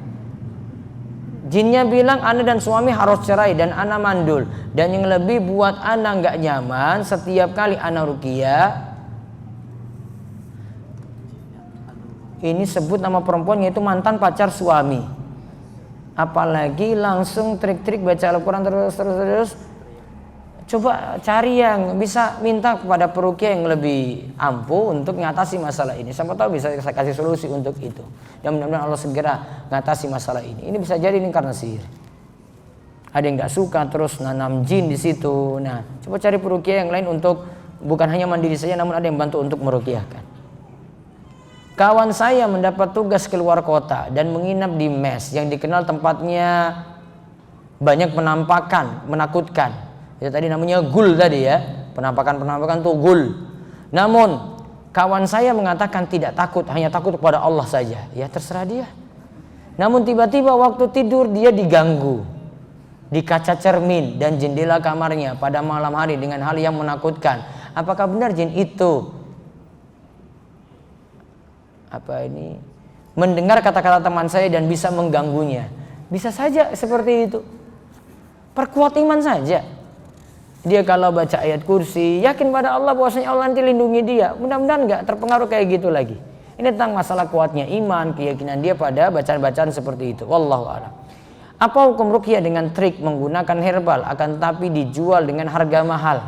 jinnya bilang ana dan suami harus cerai dan ana mandul. Dan yang lebih buat ana nggak nyaman, setiap kali ana ruqyah ini sebut nama perempuan yaitu mantan pacar suami. Apalagi langsung trik-trik baca Al-Quran terus. Coba cari yang bisa minta kepada peruqyah yang lebih ampuh untuk mengatasi masalah ini. Siapa tahu bisa saya kasih solusi untuk itu. Dan mudah-mudahan Allah segera mengatasi masalah ini. Ini bisa jadi ini karena sihir. Ada yang nggak suka terus nanam jin di situ. Nah, coba cari peruqyah yang lain untuk bukan hanya mandiri saja, namun ada yang bantu untuk meruqyahkan. Kawan saya mendapat tugas keluar kota dan menginap di mes yang dikenal tempatnya banyak penampakan menakutkan. Itu tadi namanya gul tadi ya, penampakan tuh gul. Namun kawan saya mengatakan tidak takut, hanya takut kepada Allah saja. Ya terserah dia. Namun tiba-tiba waktu tidur dia diganggu di kaca cermin dan jendela kamarnya pada malam hari dengan hal yang menakutkan. Apakah benar jin itu mendengar kata-kata teman saya dan bisa mengganggunya? Bisa saja seperti itu. Perkuat iman saja. Dia kalau baca ayat kursi yakin pada Allah bahwasanya Allah nanti lindungi dia. Mudah-mudahan enggak terpengaruh kayak gitu lagi. Ini tentang masalah kuatnya iman, keyakinan dia pada bacaan-bacaan seperti itu. Wallahu a'lam. Apa hukum ruqyah dengan trik menggunakan herbal akan tapi dijual dengan harga mahal?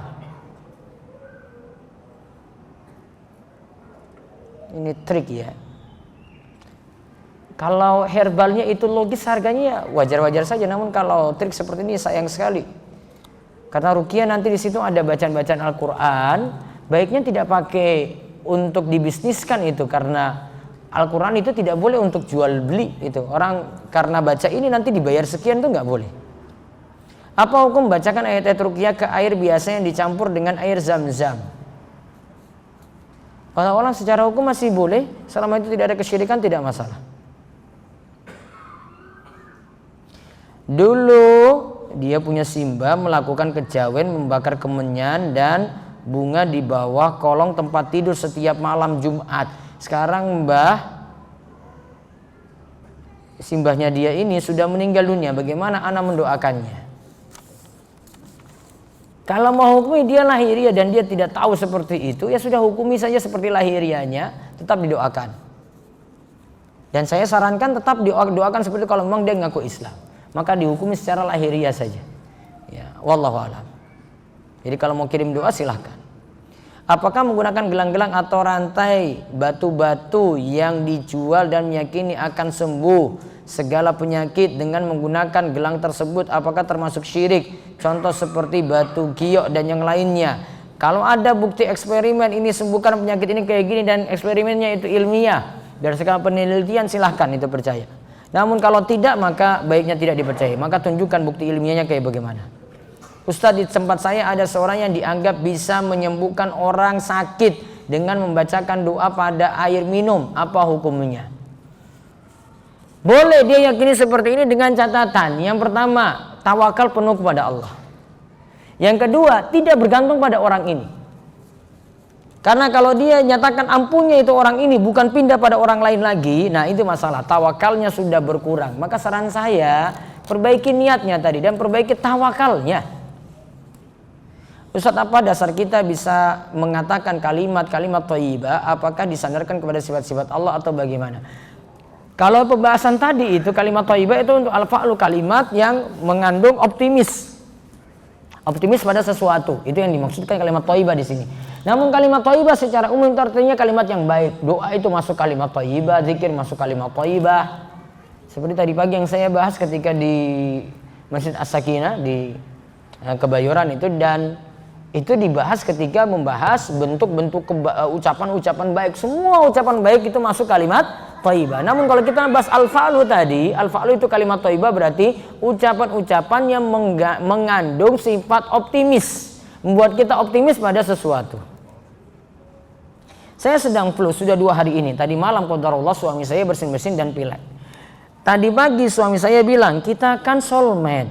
Ini trik ya. Kalau herbalnya itu logis harganya wajar-wajar saja, namun kalau trik seperti ini sayang sekali. Karena ruqyah nanti di situ ada bacaan-bacaan Al-Quran, baiknya tidak pakai untuk dibisniskan itu, karena Al-Quran itu tidak boleh untuk jual beli itu. Orang karena baca ini nanti dibayar sekian itu nggak boleh. Apa hukum bacakan ayat-ayat ruqyah ke air biasa yang dicampur dengan air zam-zam? Kalau orang secara hukum masih boleh, selama itu tidak ada kesyirikan tidak masalah. Dulu dia punya simbah melakukan kejawen, membakar kemenyan dan bunga di bawah kolong tempat tidur setiap malam Jumat. Sekarang simbahnya dia ini sudah meninggal dunia. Bagaimana ana mendoakannya? Kalau mau hukumi dia lahiriah dan dia tidak tahu seperti itu, ya sudah hukumi saja seperti lahiriahnya, tetap didoakan. Dan saya sarankan tetap doakan seperti kalau memang dia ngaku Islam. Maka dihukumi secara lahiriah saja. Ya, wallahu a'lam. Jadi kalau mau kirim doa silahkan. Apakah menggunakan gelang-gelang atau rantai batu-batu yang dijual dan meyakini akan sembuh segala penyakit dengan menggunakan gelang tersebut, apakah termasuk syirik? Contoh seperti batu giok dan yang lainnya. Kalau ada bukti eksperimen ini sembuhkan penyakit ini kayak gini dan eksperimennya itu ilmiah, berdasarkan penelitian, silahkan itu percaya. Namun kalau tidak maka baiknya tidak dipercaya. Maka tunjukkan bukti ilmiahnya kayak bagaimana. Ustadz, di tempat saya ada seorang yang dianggap bisa menyembuhkan orang sakit dengan membacakan doa pada air minum, apa hukumnya? Boleh dia yakini seperti ini dengan catatan. Yang pertama, tawakal penuh kepada Allah. Yang kedua, tidak bergantung pada orang ini. Karena kalau dia nyatakan ampunnya itu orang ini, bukan pindah pada orang lain lagi, nah itu masalah, tawakalnya sudah berkurang. Maka saran saya, perbaiki niatnya tadi dan perbaiki tawakalnya. Ustaz, apa dasar kita bisa mengatakan kalimat-kalimat thayyibah? Apakah disandarkan kepada sifat-sifat Allah atau bagaimana? Kalau pembahasan tadi itu kalimat thayyibah itu untuk al-fa'lu, kalimat yang mengandung optimis pada sesuatu. Itu yang dimaksudkan kalimat thayyibah di sini. Namun kalimat thayyibah secara umum itu artinya kalimat yang baik. Doa itu masuk kalimat thayyibah, zikir masuk kalimat thayyibah. Seperti tadi pagi yang saya bahas ketika di Masjid As-Sakinah di Kebayoran itu, dan itu dibahas ketika membahas bentuk-bentuk ucapan-ucapan baik. Semua ucapan baik itu masuk kalimat thayyibah. Namun kalau kita bahas al-fa'lu tadi, al-fa'lu itu kalimat thayyibah berarti ucapan-ucapan yang mengandung sifat optimis, membuat kita optimis pada sesuatu. Saya sedang flu sudah 2 hari ini. Tadi malam qadarullah suami saya bersin-bersin dan pilek. Tadi pagi suami saya bilang kita kan soulmate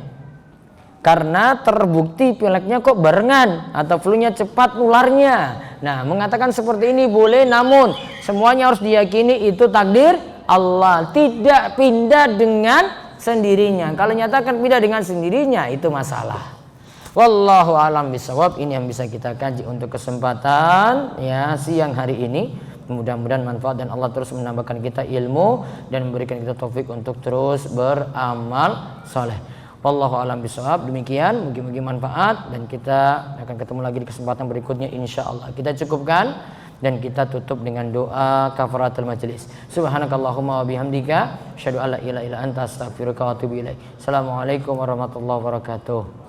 karena terbukti pileknya kok barengan atau flu-nya cepat nularnya. Nah, mengatakan seperti ini boleh, namun semuanya harus diyakini itu takdir Allah, tidak pindah dengan sendirinya. Kalau nyatakan pindah dengan sendirinya itu masalah. Wallahu alam bisawab. Ini yang bisa kita kaji untuk kesempatan ya siang hari ini. Mudah-mudahan manfaat dan Allah terus menambahkan kita ilmu dan memberikan kita taufik untuk terus beramal saleh. Wallahu alam bisawab. Demikian, mungkin manfaat dan kita akan ketemu lagi di kesempatan berikutnya insyaallah. Kita cukupkan dan kita tutup dengan doa kafaratul majlis. Subhanakallahumma wa bihamdika asyhadu an la ilaha illa anta astaghfiruka wa atubu ilaik. Assalamualaikum warahmatullahi wabarakatuh.